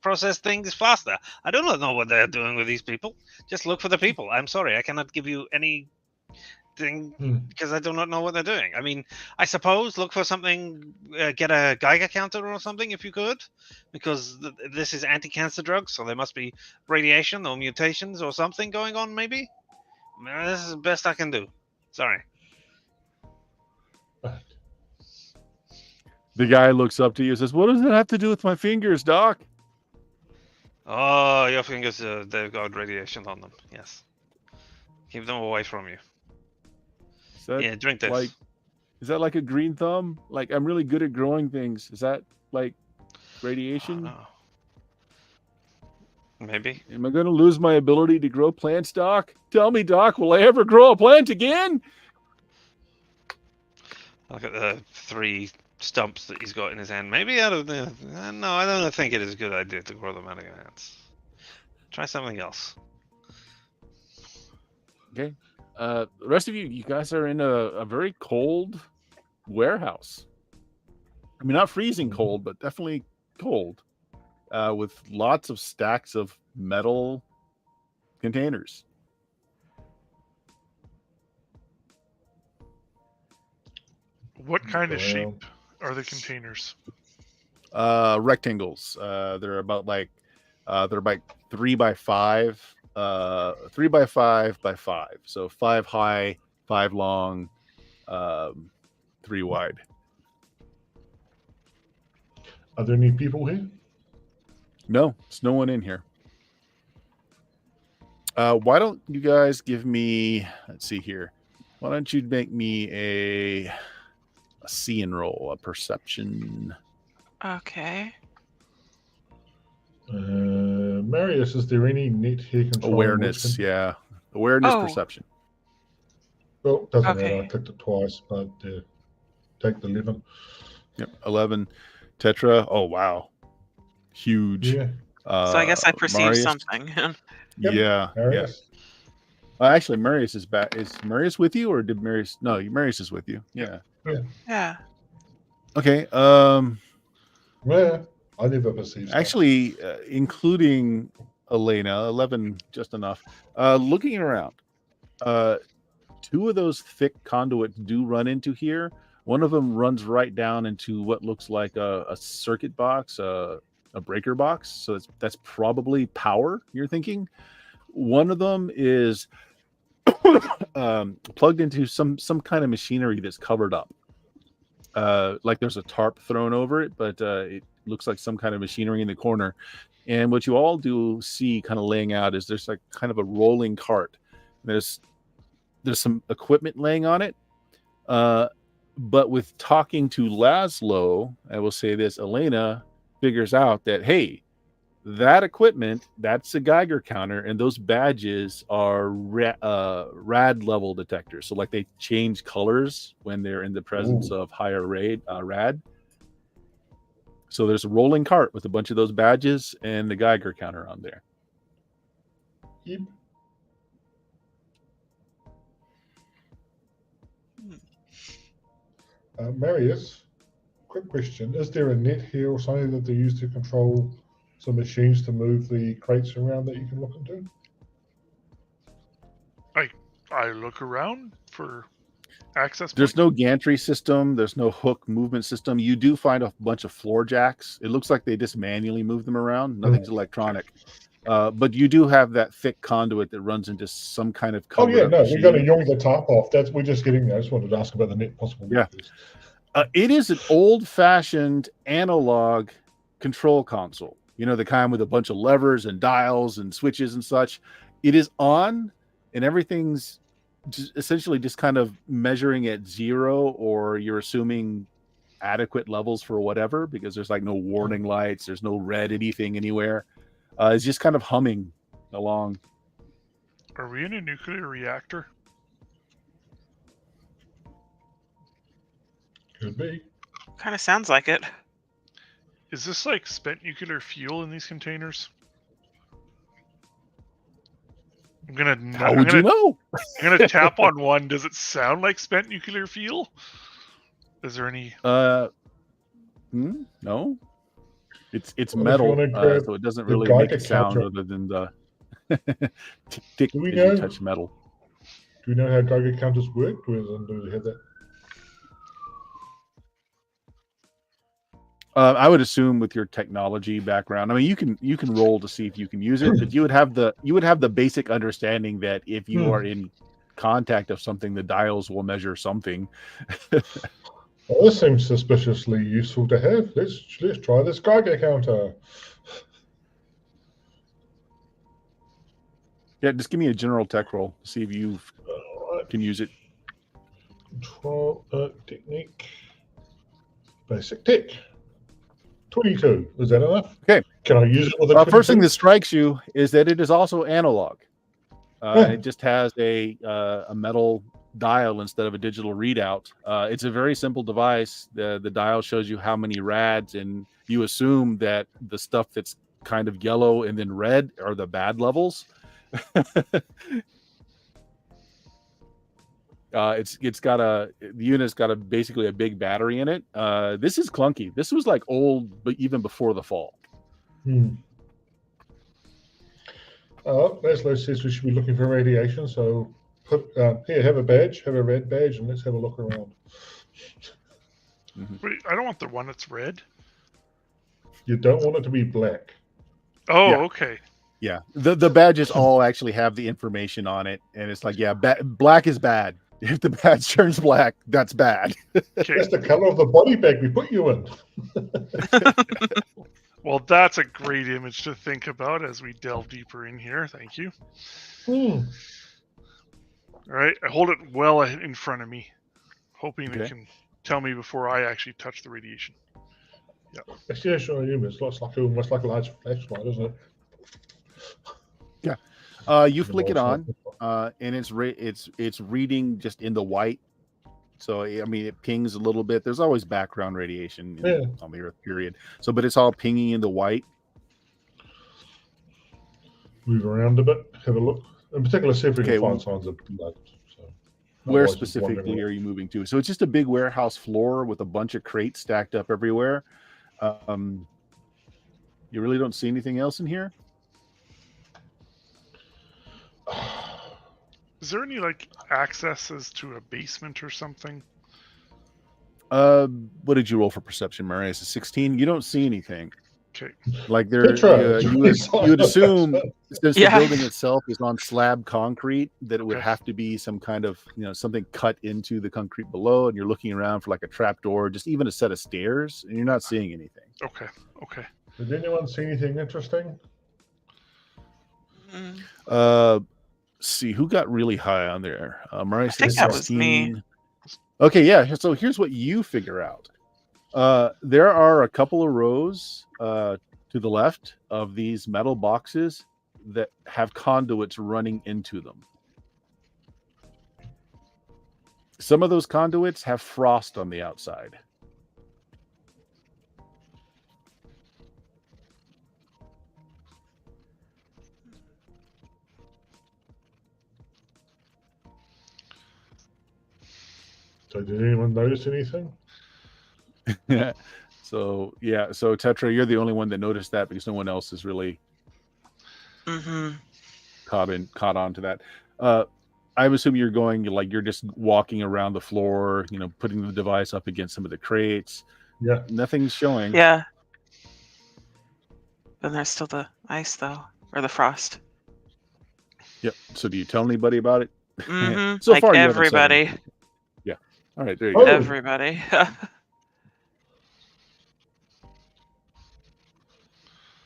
process things faster. I do not know what they're doing with these people. Just look for the people. I'm sorry, I cannot give you anything because I do not know what they're doing. I mean, I suppose look for something, get a Geiger counter or something if you could, because this is anti-cancer drugs, so there must be radiation or mutations or something going on, maybe? I mean, this is the best I can do. Sorry. The guy looks up to you and says, "What does that have to do with my fingers, Doc?" Oh, your fingers, they've got radiation on them. Yes. Keep them away from you. Yeah, drink this. Is that like a green thumb? Like, I'm really good at growing things. Is that like radiation? Oh, no. Maybe. Am I going to lose my ability to grow plants, Doc? Tell me, Doc, will I ever grow a plant again? Look at the 3 stumps that he's got in his hand. Maybe out of the... No, I don't think it is a good idea to grow them out of your hands. Try something else. Okay. The rest of you guys are in a very cold warehouse. I mean, not freezing cold, but definitely cold, with lots of stacks of metal containers. What kind of shape are the containers? Rectangles. They're about they're about 3 by 5. 3 by 5 by 5, so 5 high, 5 long, 3 wide. Are there any people here? No, there's no one in here. Why don't you guys give me? Let's see here. Why don't you make me a seeing roll, a perception? Okay. Marius, is there any net here control? Awareness, yeah. Awareness, perception. Well, doesn't matter. I clicked it twice, but take the 11. Yep, 11. Tetra. Oh, wow. Huge. Yeah. So I guess I perceive Marius. Something. Yeah. Marius. Yeah. Actually, Marius is back. Is Marius with you, or did Marius? No, Marius is with you. Yeah. Yeah. Okay. Well, I never perceived. Actually, including Elena, 11 just enough. Looking around, 2 of those thick conduits do run into here. One of them runs right down into what looks like a circuit box, a breaker box. So that's probably power, you're thinking. One of them is plugged into some kind of machinery that's covered up. Like there's a tarp thrown over it, but it looks like some kind of machinery in the corner. And what you all do see kind of laying out is there's like kind of a rolling cart. There's some equipment laying on it. But with talking to Laszlo, I will say this, Elena figures out that, hey, that equipment, that's a Geiger counter, and those badges are rad level detectors. So like they change colors when they're in the presence of higher rad. So there's a rolling cart with a bunch of those badges and the Geiger counter on there. Yep. Marius, quick question. Is there a net here or something that they use to control some machines to move the crates around that you can look into? I look around for access points. There's no gantry system. There's no hook movement system. You do find a bunch of floor jacks. It looks like they just manually move them around. Nothing's electronic. But you do have that thick conduit that runs into some kind of covered up machine. We're going to yoink the top off. We're just getting there. I just wanted to ask about the net possible. Yeah. It is an old-fashioned analog control console. You know, the kind with a bunch of levers and dials and switches and such. It is on, and everything's essentially just kind of measuring at 0, or you're assuming adequate levels for whatever, because there's like no warning lights, there's no red anything anywhere. It's just kind of humming along. Are we in a nuclear reactor? Could be. Kind of sounds like it. Is this like spent nuclear fuel in these containers? How would you know? I'm gonna tap on one. Does it sound like spent nuclear fuel? Is there any? No. It's Well, metal, if you wanna so it doesn't the really make a Geiger sound counter. other than the tick Do we as you know? touch metal. Do we know how Geiger counters work? Do we have that? I would assume with your technology background, I mean, you can roll to see if you can use it, but you would have the basic understanding that if you are in contact of something, the dials will measure something. Well, this seems suspiciously useful to have. Let's try this Geiger counter. Yeah, just give me a general tech roll to see if you Alright. can use it. Control technique. Basic tech. 22. Is that enough? Okay. Can I use it with a First thing 22? that strikes you is that it is also analog. It just has a metal dial instead of a digital readout. It's a very simple device. The dial shows you how many rads, and you assume that the stuff that's kind of yellow and then red are the bad levels. The unit's got basically a big battery in it. This is clunky. This was like old, but even before the fall. Leslie says we should be looking for radiation, so here, have a badge, have a red badge, and let's have a look around. Wait, I don't want the one that's red. You don't want it to be black. Oh, Yeah. okay. Yeah, the badges all actually have the information on it, and it's like, yeah, black is bad. If the badge turns black, that's bad. Okay. That's the color of the body bag we put you in. Well, that's a great image to think about as we delve deeper in here. Thank you. All right, I hold it well in front of me, hoping it can tell me before I actually touch the radiation. Yeah. It's yeah, sure. It's almost like a large flashlight, isn't it? Yeah. You flick it on, and it's reading just in the white. So I mean, it pings a little bit. There's always background radiation on the Earth, period. So, but it's all pinging in the white. Move around a bit, have a look. In particular, see if we can find signs of blood. So, where specifically are you moving to? So it's just a big warehouse floor with a bunch of crates stacked up everywhere. You really don't see anything else in here? Is there any like accesses to a basement or something? What did you roll for perception, Murray? It's a 16. You don't see anything. Okay. Like you would assume, since the building itself is on slab concrete, that it would have to be some kind of, something cut into the concrete below, and you're looking around for like a trap door, just even a set of stairs, and you're not seeing anything. Okay. Did anyone see anything interesting? See who got really high on there. Murray said 16. That was me. Okay, yeah. So here's what you figure out. There are a couple of rows to the left of these metal boxes that have conduits running into them. Some of those conduits have frost on the outside. So did anyone notice anything? So Tetra, you're the only one that noticed that, because no one else has really caught on to that. I assume you're going, you're just walking around the floor, putting the device up against some of the crates. Yeah. Nothing's showing. Yeah. Then there's still the ice, though, or the frost. Yep. So do you tell anybody about it? So like far, everybody. Yeah. All right. There you go. Everybody.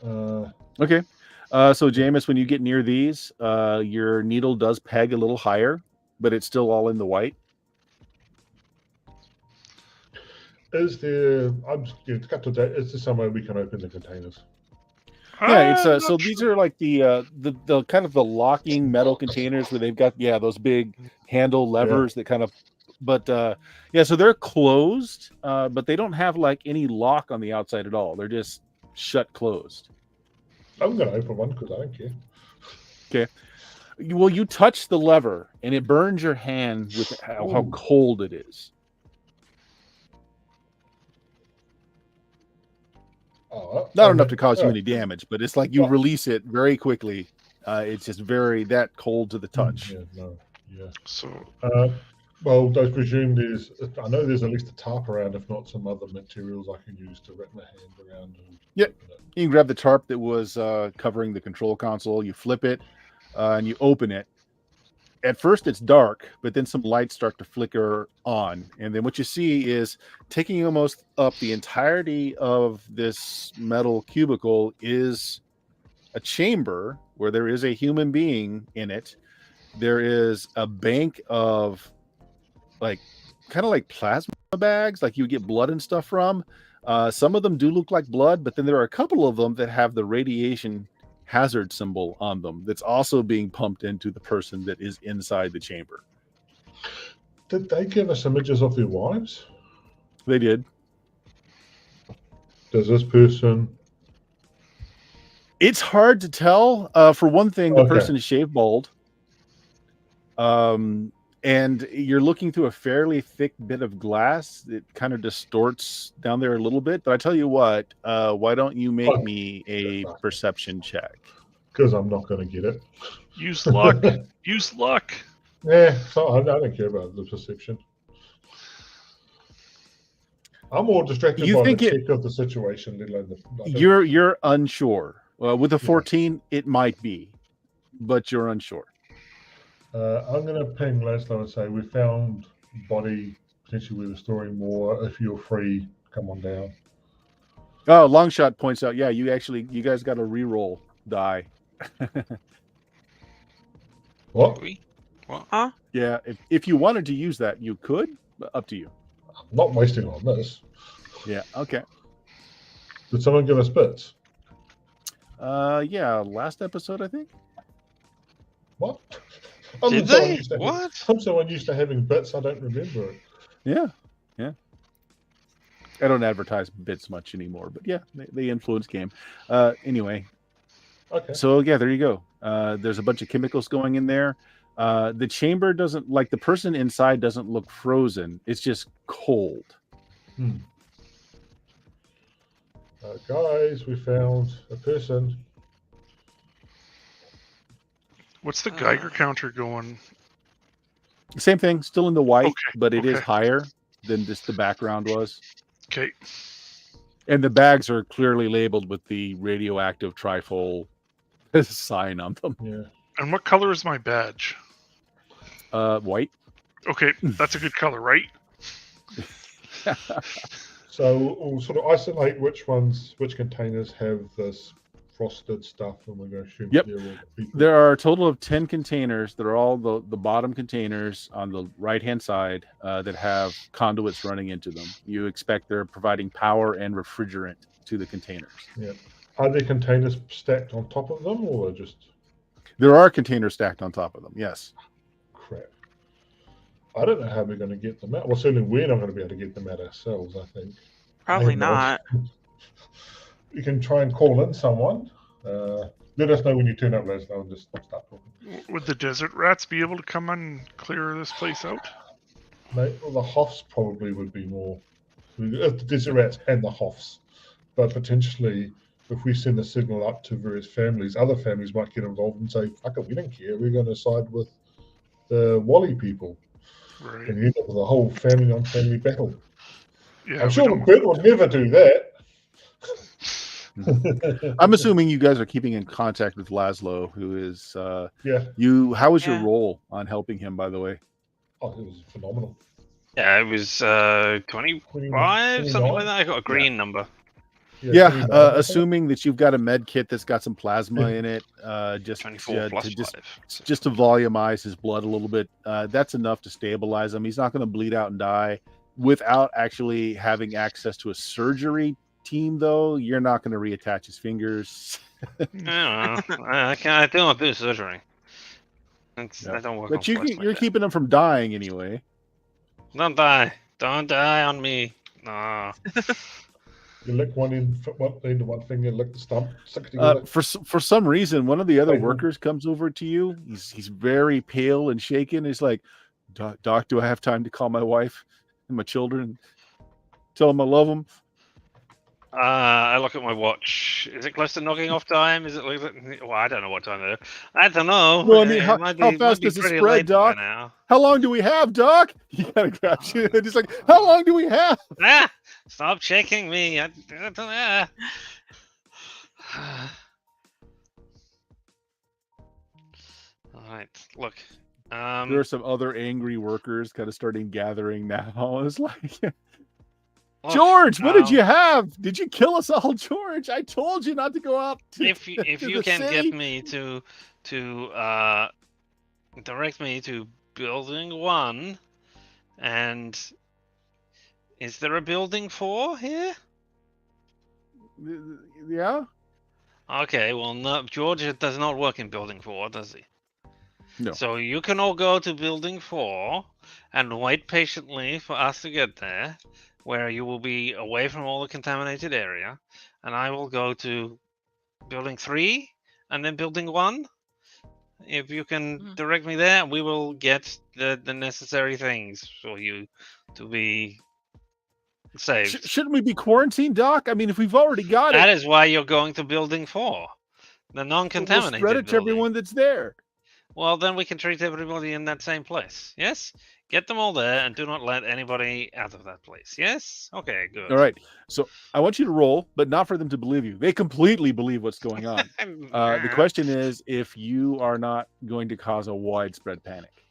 Okay. So Jameis, when you get near these, your needle does peg a little higher, but it's still all in the white. Is there? To cut to that. Is there somewhere we can open the containers? Yeah, it's I'm so not these sure. are like the kind of the locking metal containers where they've got those big handle levers that kind of, but yeah, so they're closed, but they don't have like any lock on the outside at all. They're just shut closed. I'm going to open one because I don't care. Okay. Well, you touch the lever and it burns your hand with how Ooh. cold it is. Not enough to cause you any damage, but it's like you release it very quickly. It's just very that cold to the touch. Yeah, no, yeah. So Well, I presume I know there's at least a tarp around, if not some other materials I can use to wrap my hand around. And Yep. open it. You can grab the tarp that was covering the control console. You flip it and you open it. At first it's dark, but then some lights start to flicker on. And then what you see is taking almost up the entirety of this metal cubicle is a chamber where there is a human being in it. There is a bank of kind of like plasma bags, like you get blood and stuff from. Some of them do look like blood, but then there are a couple of them that have the radiation hazard symbol on them that's also being pumped into the person that is inside the chamber. Did they give us images of their wives? They did. Does this person? It's hard to tell. For one thing, the person is shaved bald. And you're looking through a fairly thick bit of glass. It kind of distorts down there a little bit. But I tell you what, why don't you make me a perception check? Because I'm not going to get it. Use luck. Use luck. Yeah, so I don't care about the perception. I'm more distracted by the check of the situation. You're unsure. With a 14, it might be, but you're unsure. I'm going to ping Laszlo and say we found body. Potentially we were storing more. If you're free, come on down. Oh, Longshot points out, yeah, you guys got a reroll die. What? Huh? Yeah, if you wanted to use that, you could. But up to you. I'm not wasting on this. Yeah. Okay. Did someone give us bits? Yeah, last episode, I think. What? Did they? What? I'm someone used to having bits. I don't remember it. Yeah. I don't advertise bits much anymore, but yeah, they influence game. Anyway. Okay. So yeah, there you go. There's a bunch of chemicals going in there. The chamber doesn't, like the person inside doesn't look frozen. It's just cold. Guys, we found a person. What's the Geiger counter going? Same thing, still in the white, Okay, but it is higher than just the background was. Okay. And the bags are clearly labeled with the radioactive trifold sign on them. Yeah. And what color is my badge? White. Okay, that's a good color, right? So we'll sort of isolate which containers have this frosted stuff, and we're going to assume they're all the people. There are a total of 10 containers. They're all the bottom containers on the right-hand side that have conduits running into them. You expect they're providing power and refrigerant to the containers. Yeah. Are there containers stacked on top of them, or just? There are containers stacked on top of them, yes. Crap. I don't know how we're going to get them out. Well, certainly we're not going to be able to get them out ourselves, I think. Probably not. You can try and call in someone. Let us know when you turn up, Laszlo, and just start talking. Would the desert rats be able to come and clear this place out? Well, the Hoffs probably would be more. The desert rats and the Hoffs. But potentially, if we send a signal up to various families, other families might get involved and say, fuck it, we don't care. We're going to side with the Wally people. Right. And you end up with a whole family-on-family battle. Yeah, I'm sure Bert would never do that. I'm assuming you guys are keeping in contact with Laszlo, who is How was your role on helping him, by the way? Oh, it was phenomenal. Yeah, it was 25, something like that. I got a green number. Yeah, can we monitor that? assuming that you've got a med kit that's got some plasma Yeah. in it, just 24 plus to 5. just to volumize his blood a little bit. That's enough to stabilize him. He's not going to bleed out and die. Without actually having access to a surgery team, though, you're not going to reattach his fingers. I can't. I don't do surgery. Yeah. I don't work But on flesh like you're that. keeping him from dying anyway. Don't die. Don't die on me. No. You lick one end of one finger, lick the stump, stick it together. For some reason, one of the other Wait, who- workers comes over to you. He's very pale and shaken. He's like, Doc, do I have time to call my wife and my children? Tell them I love them. I look at my watch. Is it close to knocking off time? Is it? Well, I don't know what time it is. I don't know. Well, I mean, It how might fast be does it pretty spread, late by Doc? now. How long do we have, Doc? He kind of grabs you and he's like, how long do we have? Ah! Stop shaking me. I don't know. All right. Look. There are some other angry workers kind of starting gathering now. It's like, look, George, what did you have? Did you kill us all, George? I told you not to go out. If you the can city. get me to direct me to building 1, and is there a building 4 here? Yeah. Okay, well, no, George does not work in building 4, does he? No. So you can all go to building 4 and wait patiently for us to get there, where you will be away from all the contaminated area, and I will go to building 3 and then building 1. If you can direct me there, we will get the necessary things for you to be saved. Shouldn't we be quarantined, Doc? I mean, if we've already got That it, is why you're going to building 4, the we'll non-contaminated spread it to building. everyone that's there. Well, then we can treat everybody in that same place. Yes? Get them all there and do not let anybody out of that place. Yes? Okay, good. All right. So I want you to roll, but not for them to believe you. They completely believe what's going on. The question is if you are not going to cause a widespread panic.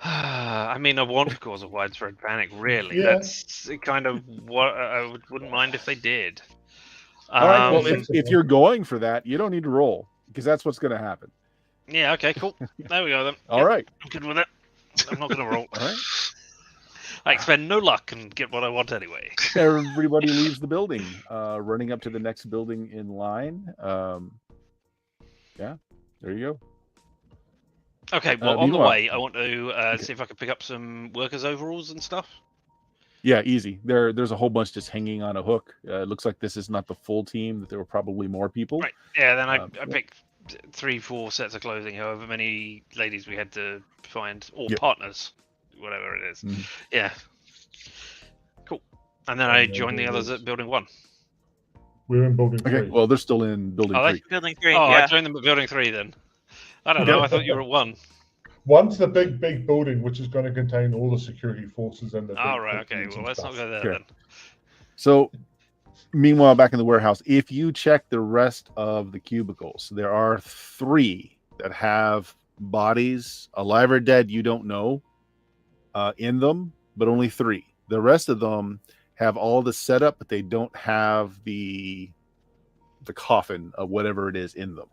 I mean, I want to cause a widespread panic, really. Yeah. That's kind of what I wouldn't mind if they did. All right. Well, Um, if you're going for that, you don't need to roll because that's what's going to happen. Yeah, okay, cool. There we go then. All Yep, right. I'm good with it. I'm not going to roll. All right. I expend no luck and get what I want anyway. Everybody leaves the building, running up to the next building in line. Yeah, there you go. Okay, well, on the meanwhile- way, I want to see if I can pick up some workers' overalls and stuff. Yeah, easy. There's a whole bunch just hanging on a hook. It looks like this is not the full team. That there were probably more people. Right. Yeah, then I Yeah. picked 3-4 sets of clothing, however many ladies we had to find, or Yep. partners, whatever it is. Mhm. Yeah. Cool. And then I joined the others at building 1. We're in building Okay. 3. Well, they're still in building Are they? 3. Building 3. Oh, I Yeah. joined them at building 3 then. I don't know. I thought you were at 1. One's the big building, which is going to contain all the security forces and the. Oh, big right. Okay. factories Well, and let's not stuff. go there Okay. then. So, meanwhile, back in the warehouse, if you check the rest of the cubicles, there are 3 that have bodies, alive or dead, you don't know, in them, but only 3. The rest of them have all the setup, but they don't have the coffin of whatever it is in them.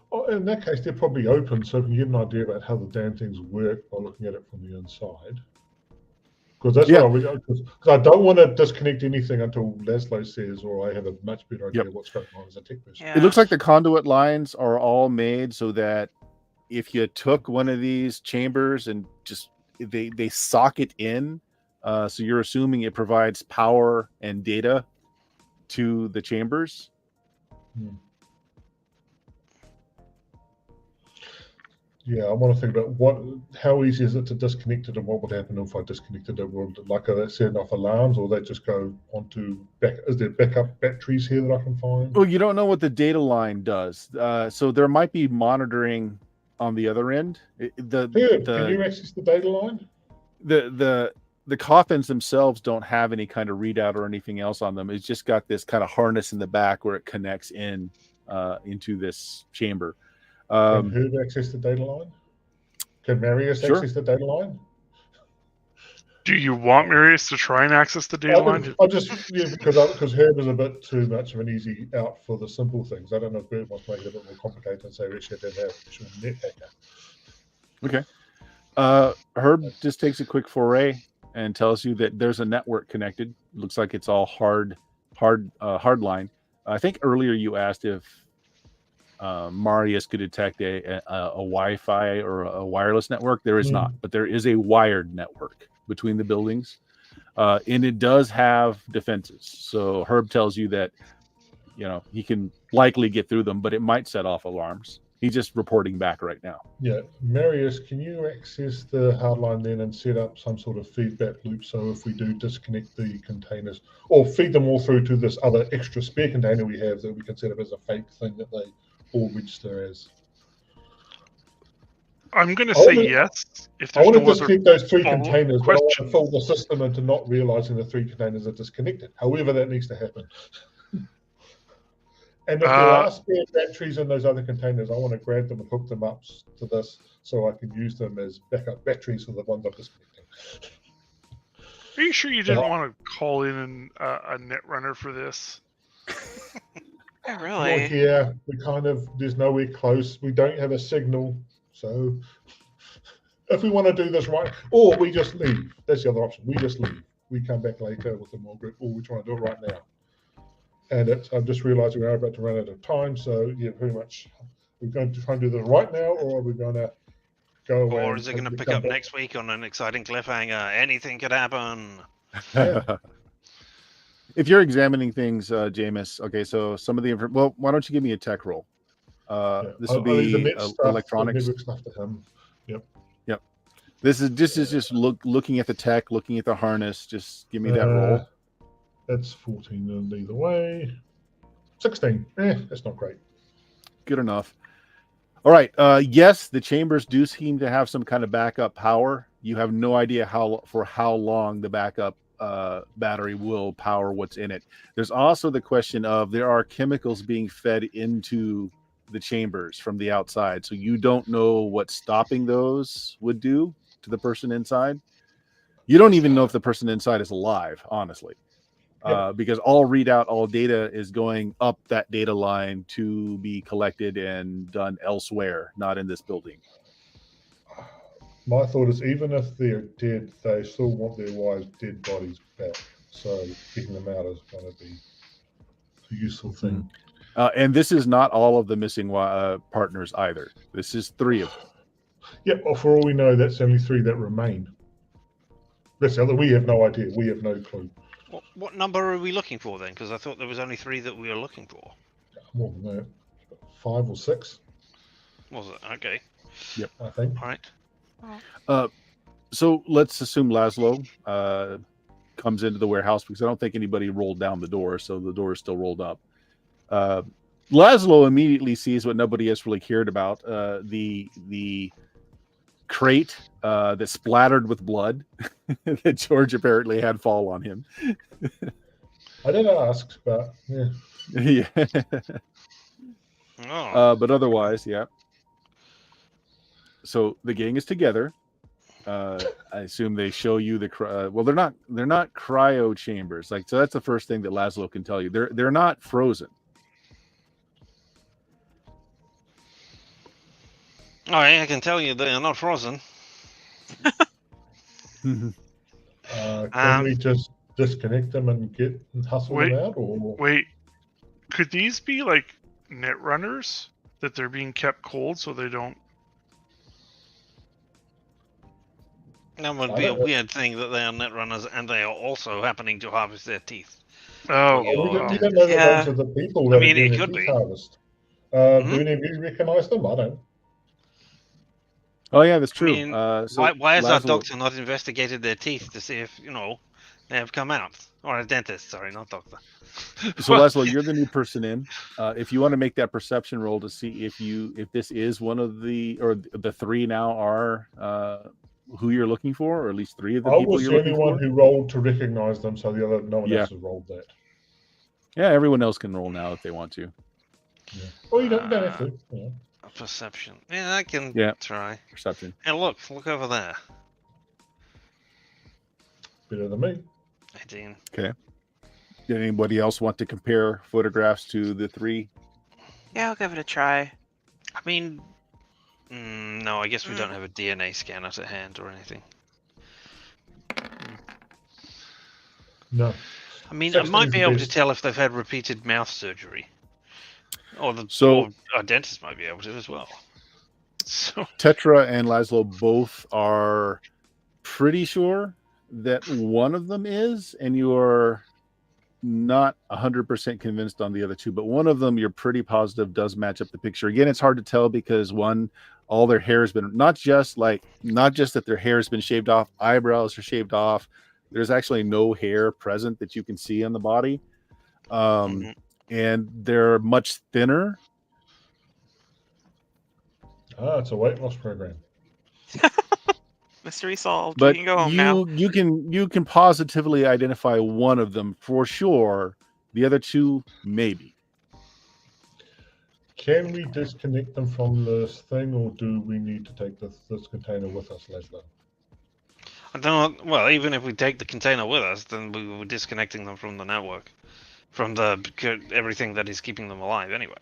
Oh, in that case, they're probably open, so we can get an idea about how the damn things work by looking at it from the inside. Because that's Yeah. what because I don't want to disconnect anything until Laszlo says, or I have a much better idea Yep. of what's going on as a tech person. Yeah. It looks like the conduit lines are all made so that if you took one of these chambers and just they socket in, so you're assuming it provides power and data to the chambers. Yeah, I want to think about how easy is it to disconnect it, and what would happen if I disconnected it? Would like are they setting off alarms, or they just go onto back? Is there backup batteries here that I can find? Well, you don't know what the data line does, so there might be monitoring on the other end. Can you access the data line? The coffins themselves don't have any kind of readout or anything else on them. It's just got this kind of harness in the back where it connects in into this chamber. Can Herb access the data line? Can Marius Sure. access the data line? Do you want Marius to try and access the data line? Because Herb is a bit too much of an easy out for the simple things. I don't know if Bert wants to make it a bit more complicated and say we actually did have actual net hacker. Okay. Herb just takes a quick foray and tells you that there's a network connected. Looks like it's all hard line. I think earlier you asked if Marius could detect a Wi-Fi or a wireless network. There is not, but there is a wired network between the buildings, and it does have defenses. So Herb tells you that he can likely get through them, but it might set off alarms. He's just reporting back right now. Yeah, Marius, can you access the hardline then and set up some sort of feedback loop so if we do disconnect the containers or feed them all through to this other extra spare container we have that we can set up as a fake thing that they all register as? I'm going to say yes. If I want to no other disconnect those 3 follow-up containers, but I want to questions. fool the system into not realizing the 3 containers are disconnected. However, that needs to happen. And if there are spare batteries in those other containers, I want to grab them and hook them up to this so I can use them as backup batteries for the ones I'm disconnecting. Are you sure you didn't want to call in a netrunner for this? Yeah, Well, really. yeah, there's nowhere close. We don't have a signal. So if we want to do this right, or we just leave. That's the other option. We just leave. We come back later with a more group, or we try to do it right now. And I've just realized we are about to run out of time. So yeah, very much. We're going to try and do this right now, or are we going to go away? Or is it going to pick up next week on an exciting cliffhanger? Anything could happen. Yeah. If you're examining things, Jameis, okay, so some of the well, why don't you give me a tech roll? This would be electronics. The network stuff to him. Yep. This is just looking at the tech, looking at the harness. Just give me that roll. That's 14 and either way. 16. That's not great. Good enough. All right. Yes, the chambers do seem to have some kind of backup power. You have no idea how long the backup battery will power what's in it. There's also the question of there are chemicals being fed into the chambers from the outside. So you don't know what stopping those would do to the person inside. You don't even know if the person inside is alive, honestly. Because all data is going up that data line to be collected and done elsewhere, not in this building. My thought is even if they're dead, they still want their wives' dead bodies back. So getting them out is going to be a useful thing. And this is not all of the missing partners either. This is 3 of them. Yeah, well, for all we know, that's only 3 that remain. That's the other. We have no idea. We have no clue. What number are we looking for then? Because I thought there was only 3 that we were looking for. More than that. 5 or 6. Was it? Okay. Yep, I think. All right. So let's assume Laszlo comes into the warehouse because I don't think anybody rolled down the door, so the door is still rolled up. Laszlo immediately sees what nobody has really cared about: the crate that splattered with blood that George apparently had fall on him. I didn't ask, but yeah. Yeah. But otherwise, yeah. So the gang is together. I assume they show you the well, they're not cryo chambers. So that's the first thing that Laszlo can tell you. They're not frozen. All right, I can tell you they are not frozen. Can we just disconnect them and hustle them out? Or wait, could these be like net runners that they're being kept cold so they don't? That would be a weird thing that they are net runners and they are also happening to harvest their teeth. Oh, we don't know that those are the people that are doing the teeth harvest. Do any of you recognize them? I don't. Oh yeah, that's true. I mean, why has our doctor not investigated their teeth to see if they have come out? Or a dentist, sorry, not doctor. So Laszlo, you're the new person in. If you want to make that perception roll to see if this is one of the 3 now are who you're looking for, or at least 3 of the people you're looking for. I was the only one who rolled to recognize them, so no one else has rolled that. Yeah, everyone else can roll now if they want to. Yeah. Well, you don't have to. Yeah. Perception. Yeah, I can try. Perception. And look over there. Better than me. 18. Okay. Did anybody else want to compare photographs to the three? Yeah, I'll give it a try. I mean, no, I guess we don't have a DNA scanner to hand or anything. No. I mean, I might 16's be the able to best. tell if they've had repeated mouth surgery. Or our dentist might be able to as well. So Tetra and Laszlo both are pretty sure that one of them is, and you're not 100% convinced on the other two, but one of them you're pretty positive does match up the picture. Again, it's hard to tell because one, all their hair has been not just that their hair has been shaved off, eyebrows are shaved off. There's actually no hair present that you can see on the body. And they're much thinner. It's a weight loss program. Mystery solved. But We can go home now. you can positively identify one of them for sure. The other two, maybe. Can we disconnect them from this thing, or do we need to take this container with us, Laszlo? I don't know. Well, even if we take the container with us, then we were disconnecting them from the network, from everything that is keeping them alive anyway.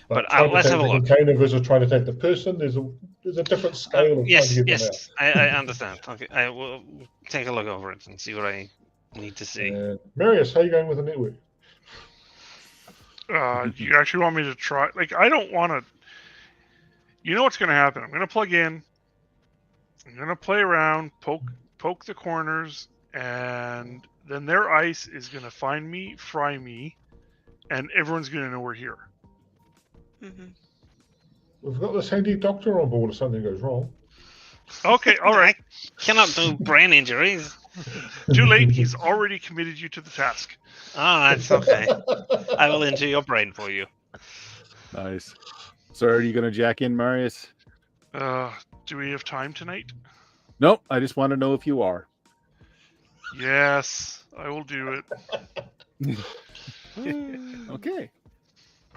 But let's have a look. Container versus trying to take the person. There's a different scale of yes, trying to get them out. I understand. Okay, I will take a look over it and see what I need to see. Marius, how are you going with the network? you actually want me to try? Like, I don't want to. You know what's going to happen? I'm going to plug in. I'm going to play around, poke the corners, and then their ice is going to find me, fry me, and everyone's going to know we're here. Mm-hmm. We've got this handy doctor on board if something goes wrong. Okay, all right. I cannot do brain injuries. Too late. He's already committed you to the task. Ah, that's okay. I will enter your brain for you. Nice. So are you going to jack in, Marius? Do we have time tonight? Nope. I just want to know if you are. Yes, I will do it. Okay.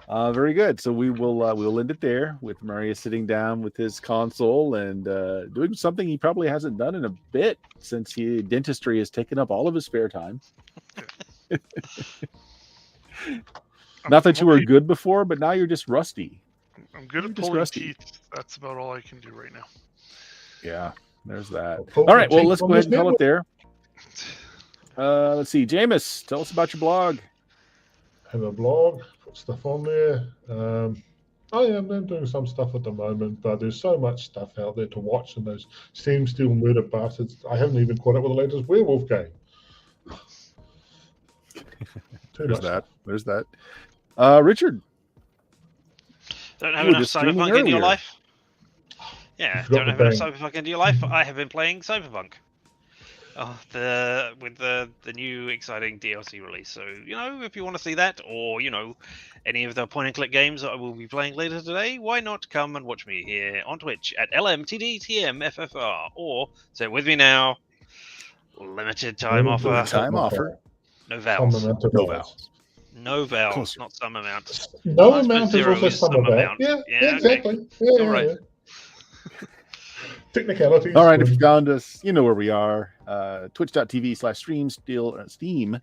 Very good. So we'll end it there with Marius sitting down with his console and doing something he probably hasn't done in a bit since dentistry has taken up all of his spare time. Not that you were good before, but now you're just rusty. I'm good at pulling teeth. That's about all I can do right now. Yeah, there's that. All right, well, let's go ahead and call it there. Let's see. Jameis, tell us about your blog. I have a blog, put stuff on there. I'm doing some stuff at the moment, but there's so much stuff out there to watch, and those Steam Steel Murder bastards. I haven't even caught up with the latest werewolf game. There's that. Richard. Don't have enough Cyberpunk in your life? Yeah, don't have enough Cyberpunk in your life? I have been playing Cyberpunk. With the new exciting DLC release. So, if you want to see that, or, any of the point-and-click games that I will be playing later today, why not come and watch me here on Twitch at LMTDTMFFR, or, say it with me now, limited time offer. No vowels. No vowels, not some amount. No amount is also some amount. Yeah, exactly. Okay. Yeah, all right. Technicalities. All right, if you found us, you know where we are. Twitch.tv/Steam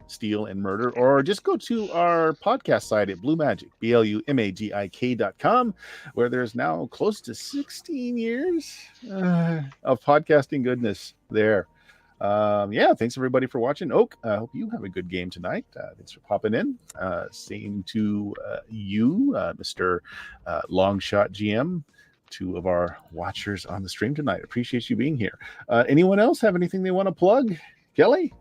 Steel and Murder, or just go to our podcast site at BlueMagic, BLUMAGIK.com, where there's now close to 16 years of podcasting goodness there. Thanks everybody for watching. Oak, I hope you have a good game tonight. Thanks for popping in. Same to you, Mr. Longshot GM. Two of our watchers on the stream tonight. Appreciate you being here. Anyone else have anything they want to plug? Kelly?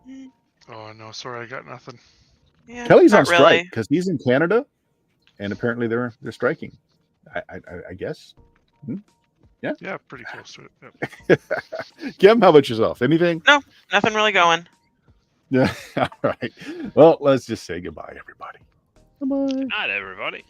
Oh no, sorry, I got nothing. Yeah, Kelly's on strike because he's in Canada, and apparently they're striking. I guess. Yeah, pretty close to it. Yep. Kim, how about yourself? Anything? No, nothing really going. Yeah. All right. Well, let's just say goodbye, everybody. Goodbye. Good night, everybody.